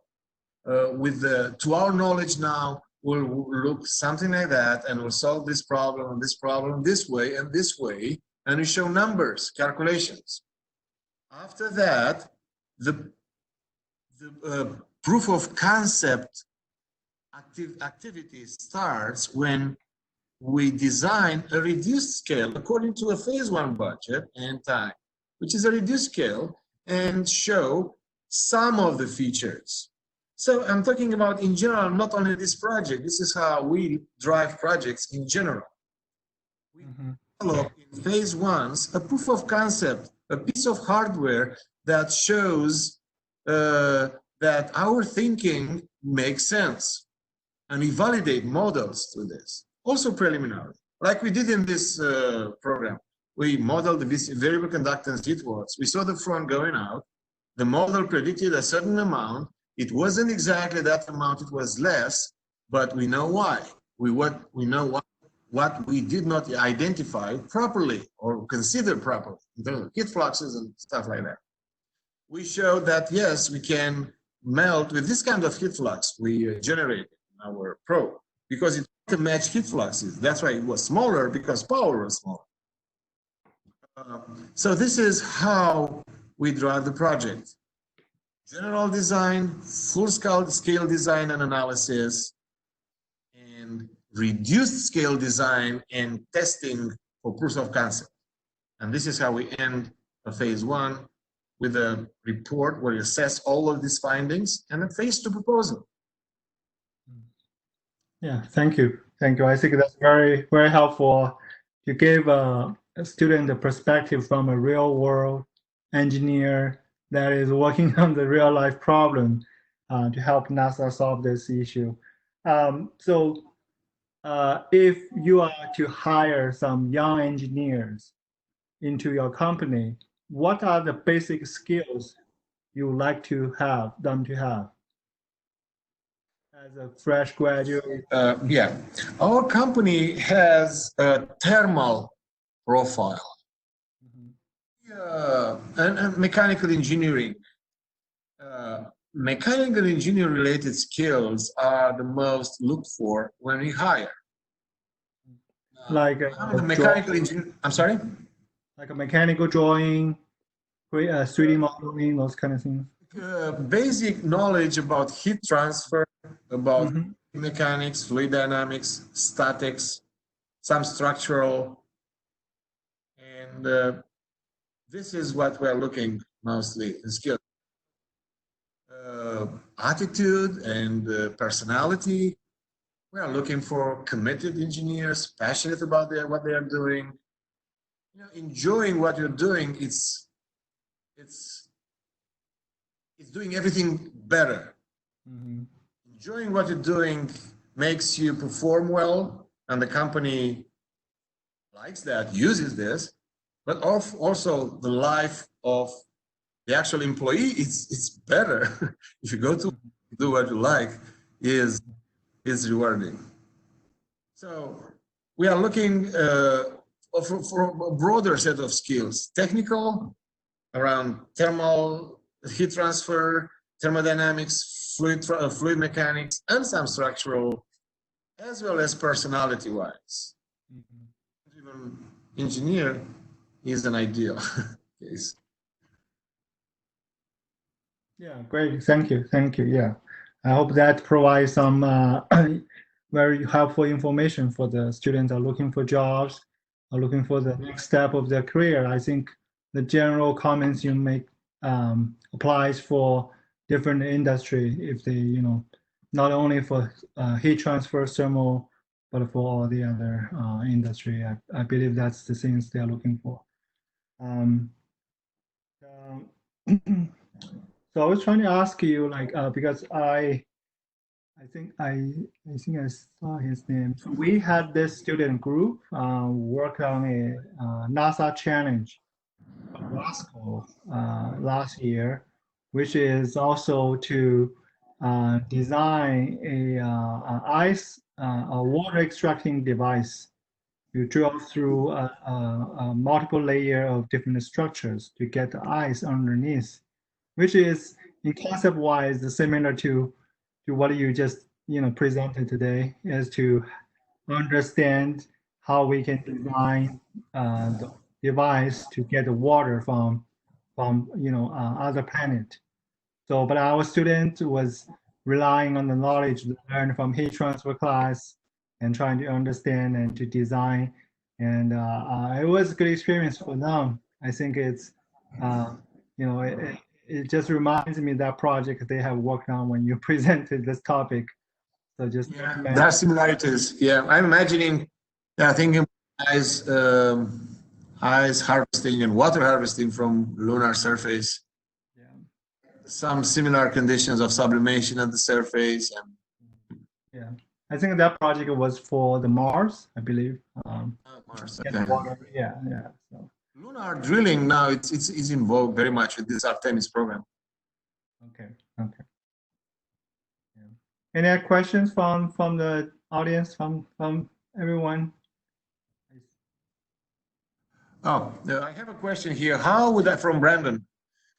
to our knowledge now will look something like that, and we'll solve this problem this way and this way, and we show numbers, calculations. After that, the proof of concept activity starts when we design a reduced scale according to a phase 1 budget and time, which is a reduced scale, and show some of the features. So I'm talking about in general, not only this project. This is how we drive projects in general. We develop in phase ones a proof of concept, a piece of hardware that shows that our thinking makes sense. And we validate models through this, also preliminary, like we did in this program. We modeled the variable conductance heat watts. We saw the front going out. The model predicted a certain amount. It wasn't exactly that amount, it was less, but we know why. We know what we did not identify properly or consider properly in terms of heat fluxes and stuff like that. We showed that, yes, we can melt with this kind of heat flux we generated in our probe because it can match heat fluxes. That's why it was smaller, because power was smaller. So this is how we drive the project. General design, full-scale design and analysis, and reduced scale design and testing for proofs of concept. And this is how we end a phase one with a report where we assess all of these findings, and a phase two proposal.
Yeah, thank you. Thank you. I think that's very, very helpful. You gave a student a perspective from a real world engineer that is working on the real life problem to help NASA solve this issue. If you are to hire some young engineers into your company, what are the basic skills you would like to have them to have as a fresh graduate?
Yeah, our company has a thermal profile. And mechanical engineering. Mechanical engineering related skills are the most looked for when we hire.
Like
the mechanical engineer, I'm sorry?
Like a mechanical drawing, 3D modeling, those kind of things.
Basic knowledge about heat transfer, about mechanics, fluid dynamics, statics, some structural, and this is what we're looking mostly in skills. Attitude and personality. We are looking for committed engineers, passionate about what they are doing. You know, enjoying what you're doing. It's doing everything better. Enjoying what you're doing makes you perform well, and the company likes that, uses this. But also the life of the actual employee, it's better if you go to do what you like, is rewarding. So we are looking for a broader set of skills, technical around thermal heat transfer, thermodynamics, fluid mechanics, and some structural, as well as personality-wise. Even engineer is an ideal case.
Yeah, great. Thank you. Thank you. Yeah. I hope that provides some very helpful information for the students who are looking for jobs, or looking for the next step of their career. I think the general comments you make applies for different industry, if they, not only for heat transfer, thermal, but for all the other industry. I believe that's the things they are looking for. So I was trying to ask you, like, because I think I saw his name. So we had this student group work on a NASA challenge Roscoe last year, which is also to design a water extracting device. You drill through a multiple layer of different structures to get the ice underneath, which is in concept wise similar to what you just presented today, is to understand how we can design the device to get the water from other planet. So, but our student was relying on the knowledge learned from heat transfer class and trying to understand and to design, and it was a good experience for them. I think it's it just reminds me of that project they have worked on when you presented this topic. So just
there are similarities. Yeah, I'm imagining. Yeah, thinking ice, ice harvesting and water harvesting from lunar surface.
Yeah.
Some similar conditions of sublimation at the surface.
Yeah. I think that project was for the Mars, I believe.
Mars,
Get
okay.
water. Yeah, yeah. So,
Lunar drilling now it's in vogue very much with this Artemis program.
okay, okay. Yeah. Any other questions from the audience, from everyone?
Oh, I have a question here. How would I, from Brandon,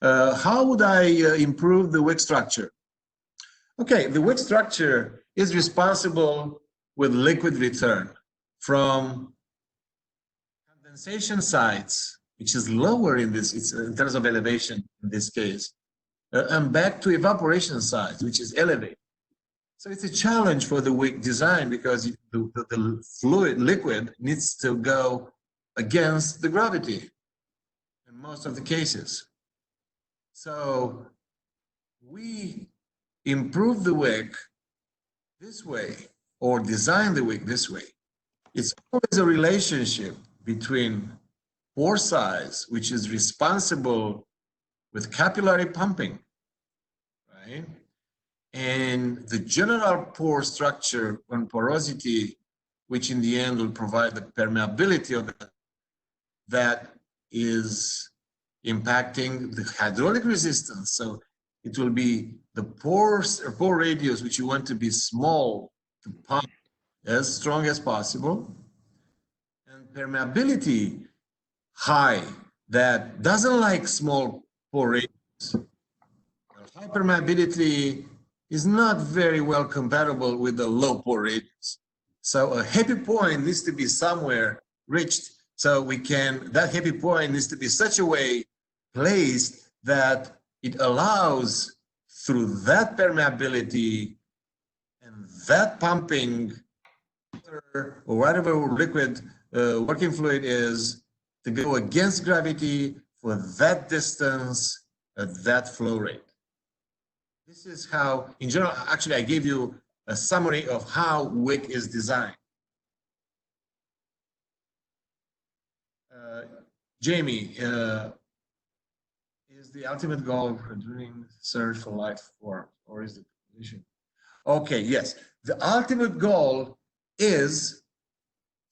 how would I improve the wick structure? Okay, the wick structure is responsible with liquid return from condensation sites, which is lower in this, it's in terms of elevation in this case, and back to evaporation sites, which is elevated. So it's a challenge for the wick design because the fluid liquid needs to go against the gravity in most of the cases. So we improve the wick this way or design the wick this way. It's always a relationship between pore size, which is responsible with capillary pumping, right? And the general pore structure and porosity, which in the end will provide the permeability of that is impacting the hydraulic resistance. So it will be the pore radius, which you want to be small to pump as strong as possible, and permeability high that doesn't like small pore radius. High permeability is not very well compatible with the low pore radius. So a happy point needs to be somewhere reached. So we can, that happy point needs to be such a way placed that it allows through that permeability and that pumping or whatever liquid working fluid is to go against gravity for that distance at that flow rate. This is how, in general, actually I gave you a summary of how wick is designed. Jamie, is the ultimate goal for doing search for life form, or is the position? Okay, yes. The ultimate goal is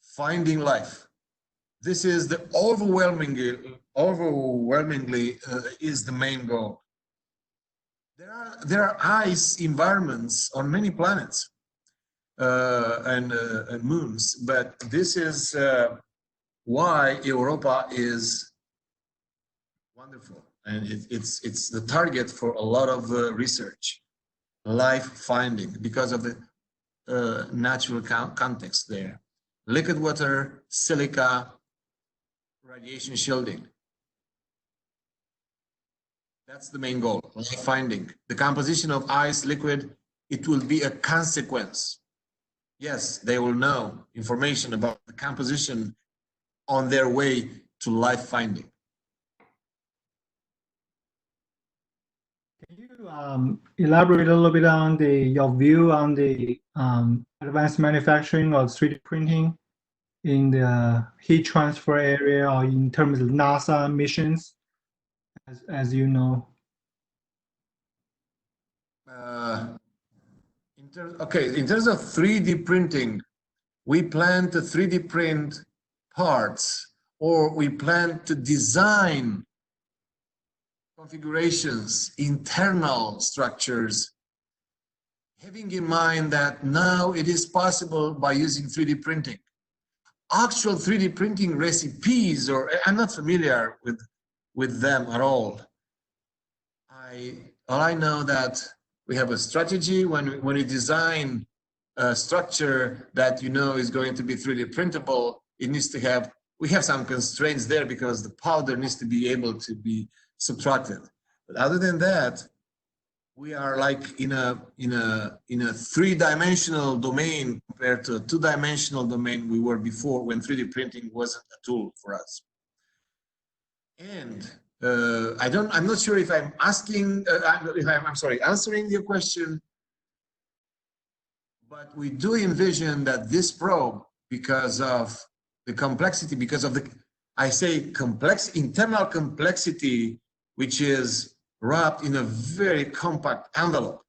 finding life. This is the overwhelmingly is the main goal. There are ice environments on many planets and moons, but this is why Europa is wonderful, and it's the target for a lot of research, life finding, because of the natural context there. Liquid water, silica, radiation shielding. That's the main goal, life finding. The composition of ice, liquid, it will be a consequence. Yes, they will know information about the composition on their way to life finding.
Can you elaborate a little bit on your view on the advanced manufacturing of 3D printing in the heat transfer area, or in terms of NASA missions, as you know?
In terms of 3D printing, we plan to 3D print parts, or we plan to design configurations, internal structures, having in mind that now it is possible by using 3D printing. Actual 3D printing recipes, or I'm not familiar with them at all. All I know that we have a strategy when we design a structure that you know is going to be 3D printable. It needs to have, we have some constraints there because the powder needs to be able to be subtracted. But other than that, we are like in a three-dimensional domain compared to a two-dimensional domain we were before, when 3D printing wasn't a tool for us. And I'm not sure if I'm asking, I'm sorry, answering your question, but we do envision that this probe, because of the complexity because of the, I say complex, internal complexity, which is wrapped in a very compact envelope.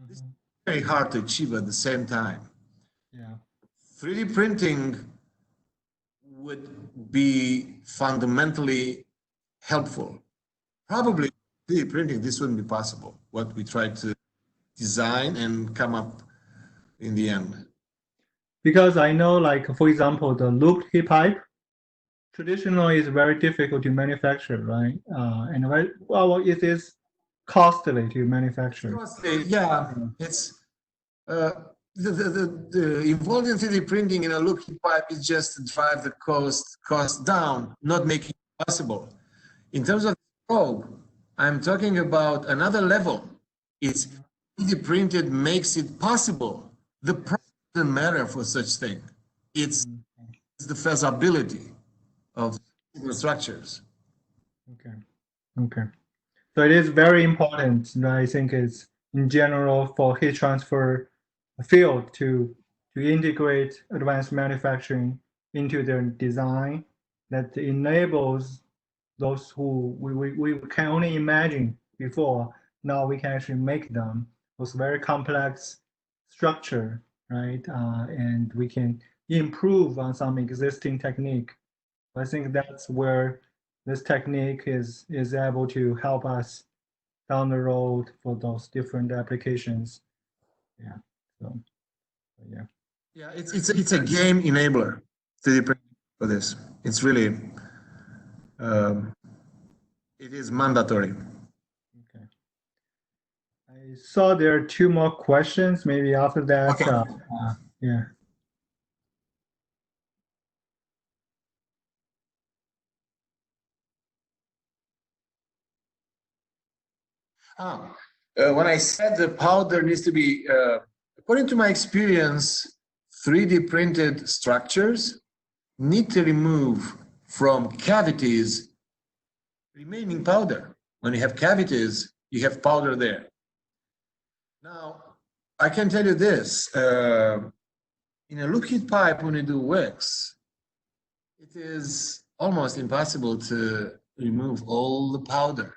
It's very hard to achieve at the same time.
Yeah.
3D printing would be fundamentally helpful. Probably 3D printing, this wouldn't be possible, what we tried to design and come up in the end.
Because I know, like, for example, the looped heat pipe traditionally is very difficult to manufacture, right? And very, well, it is costly to manufacture.
Costly, yeah, it's the involved in 3D printing in a loop heat pipe is just to drive the cost down, not making it possible. In terms of probe, I'm talking about another level. It's 3D printed makes it possible. The price doesn't matter for such thing. It's the feasibility of structures.
Okay. Okay. So it is very important. I think it's in general for heat transfer field to integrate advanced manufacturing into their design that enables those who we can only imagine before. Now we can actually make them. Those very complex structure, right? And we can improve on some existing technique. I think that's where this technique is able to help us down the road for those different applications. Yeah. So yeah.
Yeah, it's a game enabler 3D printing for this. It's really it is mandatory.
Okay. I saw there are two more questions. Maybe after that.
Okay.
Yeah.
When I said the powder needs to be, according to my experience, 3D printed structures need to remove from cavities remaining powder. When you have cavities, you have powder there. Now, I can tell you this, in a loop heat pipe, when you do wax, it is almost impossible to remove all the powder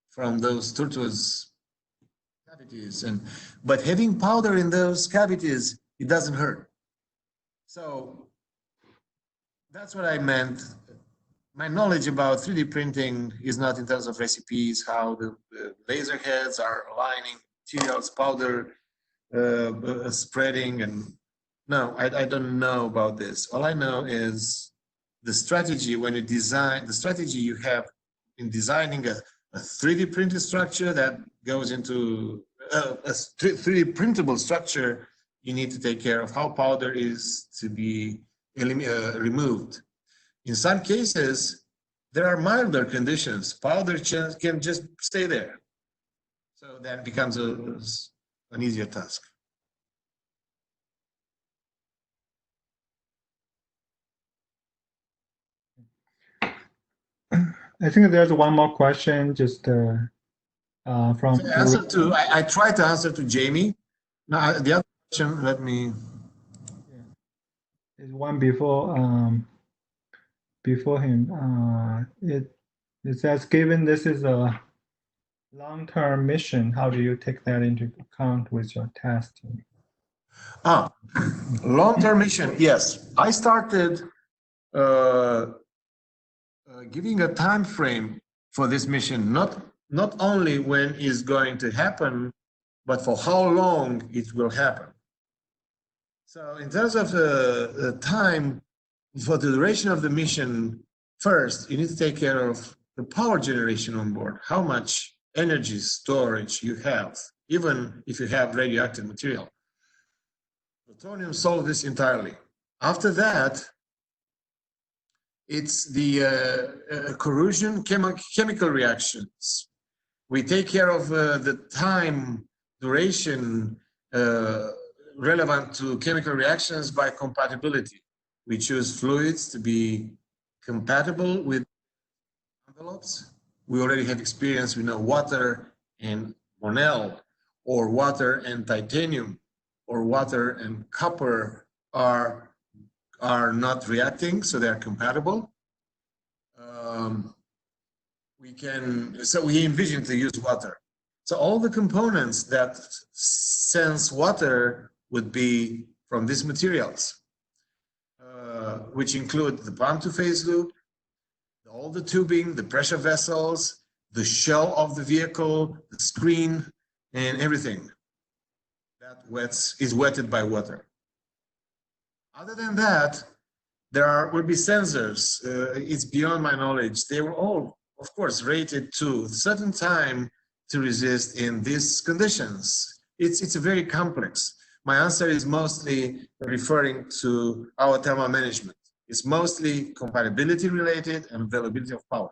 from those tortuous cavities, but having powder in those cavities, it doesn't hurt. So that's what I meant. My knowledge about 3D printing is not in terms of recipes, how the laser heads are aligning materials, powder spreading, and no, I don't know about this. All I know is the strategy when you design, the strategy you have in designing a 3D printed structure that goes into a 3D printable structure, you need to take care of how powder is to be removed. In some cases, there are milder conditions. Powder can just stay there. So that becomes an easier task.
I think there's one more question just from.
I tried to answer to Jamie. Now the other question, let me.
There's one before him. It says, given this is a long-term mission, how do you take that into account with your testing?
Long-term mission. Yes, I started giving a time frame for this mission, not only when it's going to happen, but for how long it will happen. So in terms of the time, for the duration of the mission, first, you need to take care of the power generation on board, how much energy storage you have, even if you have radioactive material. Plutonium solves this entirely. After that, it's the corrosion chemical reactions. We take care of the time duration relevant to chemical reactions by compatibility. We choose fluids to be compatible with envelopes. We already have experience. We know water and Monel, or water and titanium, or water and copper are are not reacting, so they're compatible. So we envision to use water. So all the components that sense water would be from these materials, which include the pump-to-phase loop, all the tubing, the pressure vessels, the shell of the vehicle, the screen, and everything that is wetted by water. Other than that, there will be sensors. It's beyond my knowledge. They were all, of course, rated to a certain time to resist in these conditions. It's a very complex. My answer is mostly referring to our thermal management. It's mostly compatibility related and availability of power.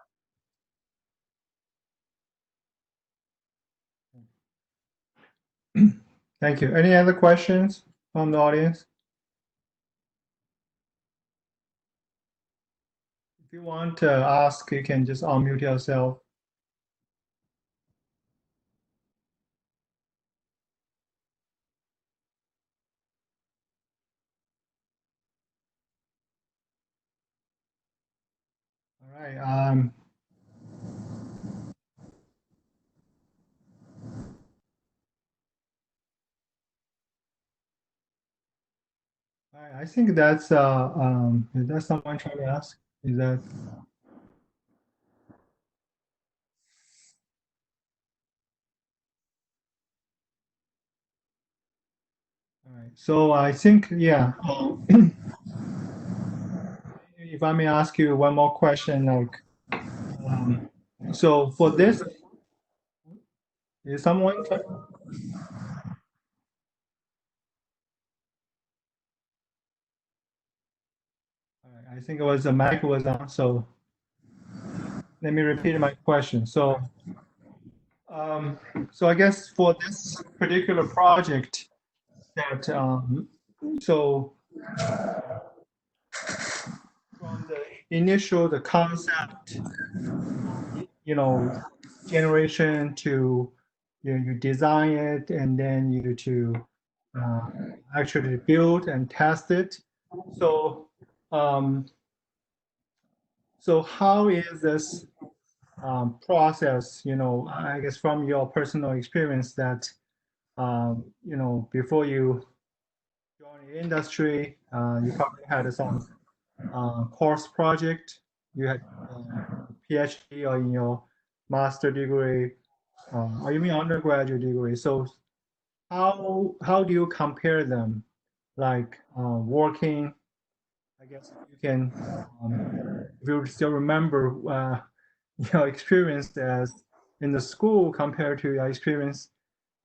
Thank you. Any other questions from the audience? If you want to ask, you can just unmute yourself. All right. I think that's is that someone trying to ask? Is that all right? So I think yeah. If I may ask you one more question, like, so for this, is someone? I think it was the mic was on, so let me repeat my question. So I guess for this particular project that, so from the initial, the concept, you know, generation to, you design it and then you to actually build and test it. So, so how is this process, I guess from your personal experience that, before you joined the industry, you probably had some course project, you had PhD or in your master degree, or even undergraduate degree. So how do you compare them? Like working, I guess if you can, if you still remember your experience as in the school compared to your experience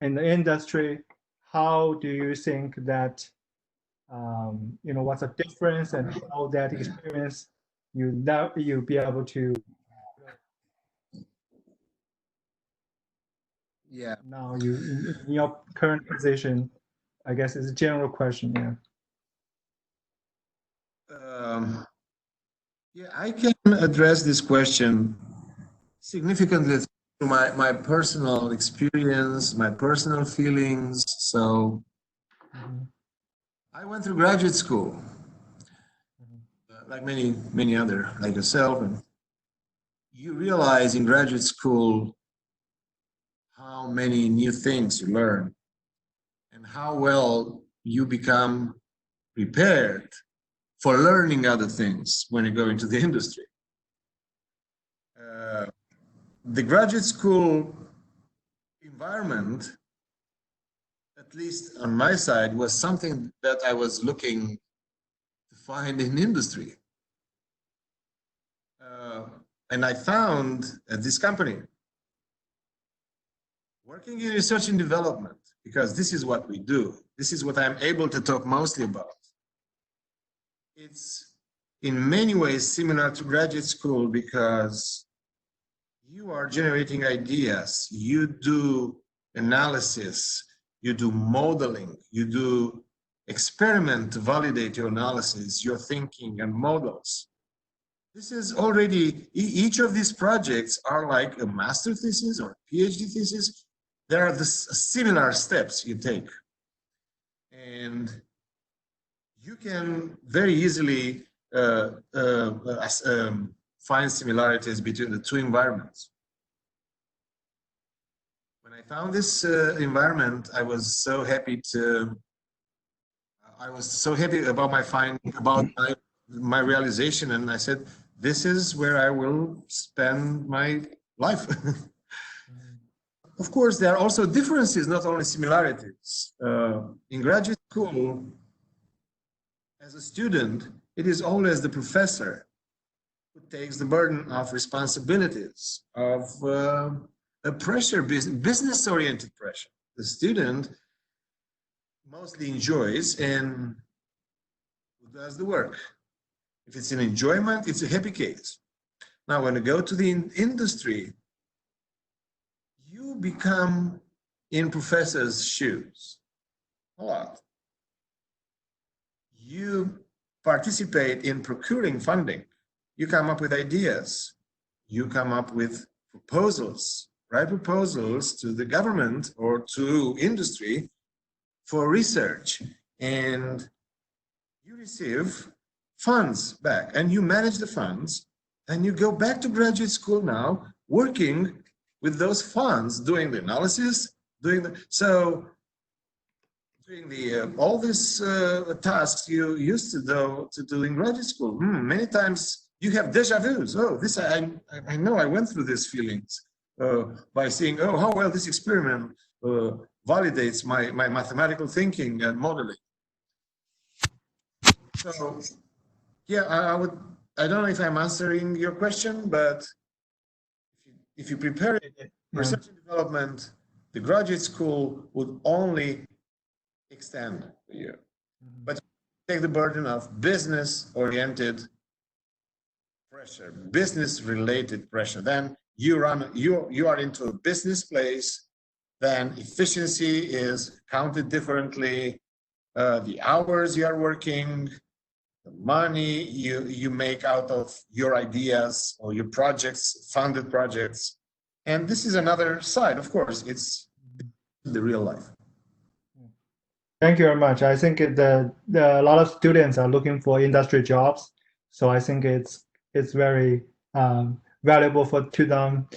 in the industry, how do you think that, what's the difference and how that experience you be able to now you in your current position, I guess it's a general question, yeah.
Yeah, I can address this question significantly through my personal experience, my personal feelings. So I went through graduate school, like many other like yourself, and you realize in graduate school how many new things you learn and how well you become prepared for learning other things when you go into the industry. The graduate school environment, at least on my side, was something that I was looking to find in industry. And I found at this company, working in research and development, because this is what we do. This is what I'm able to talk mostly about. It's in many ways similar to graduate school because you are generating ideas, you do analysis, you do modeling, you do experiment to validate your analysis, your thinking and models. This is already, each of these projects are like a master thesis or PhD thesis. There are the similar steps you take. And you can very easily find similarities between the two environments. When I found this environment, I was so happy about my realization, and I said, this is where I will spend my life. Of course, there are also differences, not only similarities. In graduate school, as a student, it is always the professor who takes the burden of responsibilities, of a pressure, business-oriented pressure. The student mostly enjoys and does the work. If it's an enjoyment, it's a happy case. Now, when you go to the industry, you become in professor's shoes a lot. You participate in procuring funding. You come up with ideas. You come up with proposals, write proposals to the government or to industry for research, and you receive funds back, and you manage the funds, and you go back to graduate school now, working with those funds, doing the analysis, doing all these tasks you used to do in graduate school. Many times you have deja vus. Oh, this I know I went through these feelings by seeing, oh, how well this experiment validates my mathematical thinking and modeling. So, yeah, I don't know if I'm answering your question, but if you prepare it for research and development, the graduate school would only extend a year. But take the burden of business-oriented pressure, business-related pressure. Then you are into a business place. Then efficiency is counted differently. The hours you are working, the money you make out of your ideas or your projects, funded projects. And this is another side, of course, it's the real life.
Thank you very much. I think a lot of students are looking for industry jobs, so I think it's very valuable to them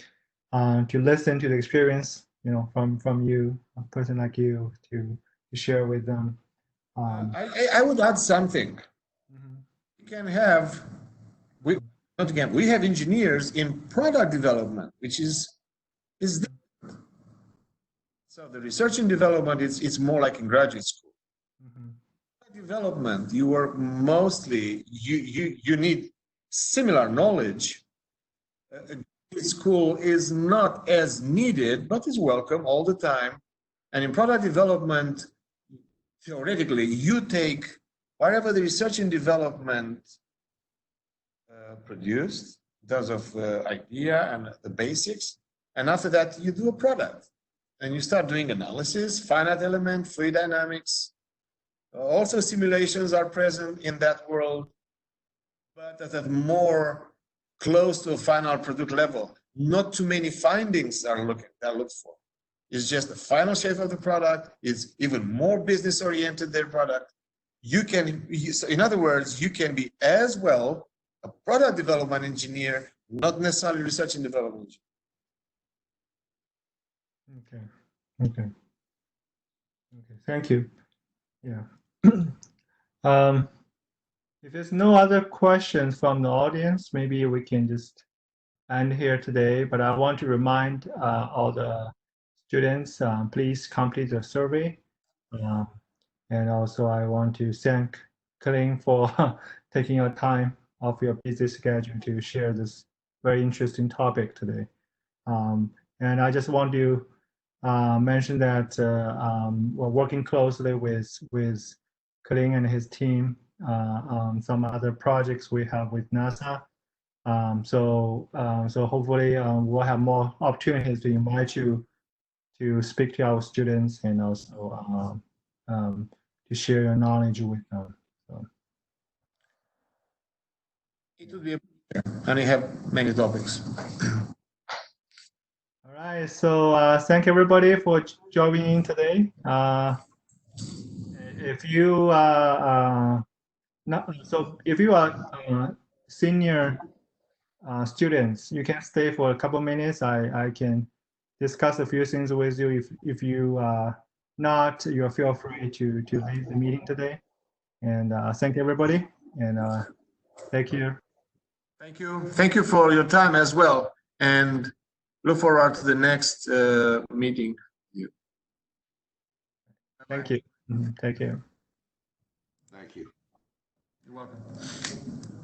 to listen to the experience, from you, a person like you, to share with them.
I would add something. We can have we have engineers in product development, which is different. So the research and development it's more like in graduate school. Development, you work mostly you need similar knowledge. School is not as needed, but is welcome all the time. And in product development, theoretically, you take whatever the research and development produced in terms of idea and the basics, and after that you do a product, and you start doing analysis, finite element, fluid dynamics. Also, simulations are present in that world, but at a more close to a final product level. Not too many findings are looked for. It's just the final shape of the product. It's even more business-oriented, their product. In other words, you can be as well a product development engineer, not necessarily research and development engineer.
Okay. Thank you. Yeah. If there's no other questions from the audience, maybe we can just end here today. But I want to remind all the students, please complete the survey. And also I want to thank Calin for taking your time off your busy schedule to share this very interesting topic today. And I just want to mention that we're working closely with Calin and his team on some other projects we have with NASA. So hopefully we'll have more opportunities to invite you to speak to our students and also to share your knowledge with them. So.
It would be a pleasure, and I have many topics.
All right, so thank everybody for joining in today. If you So if you are senior students, you can stay for a couple minutes. I can discuss a few things with you. If you not, you feel free to leave the meeting today. And thank everybody, and take care.
Thank you. Thank you for your time as well, and look forward to the next meeting.
Thank you. Take care.
Thank you.
You're welcome.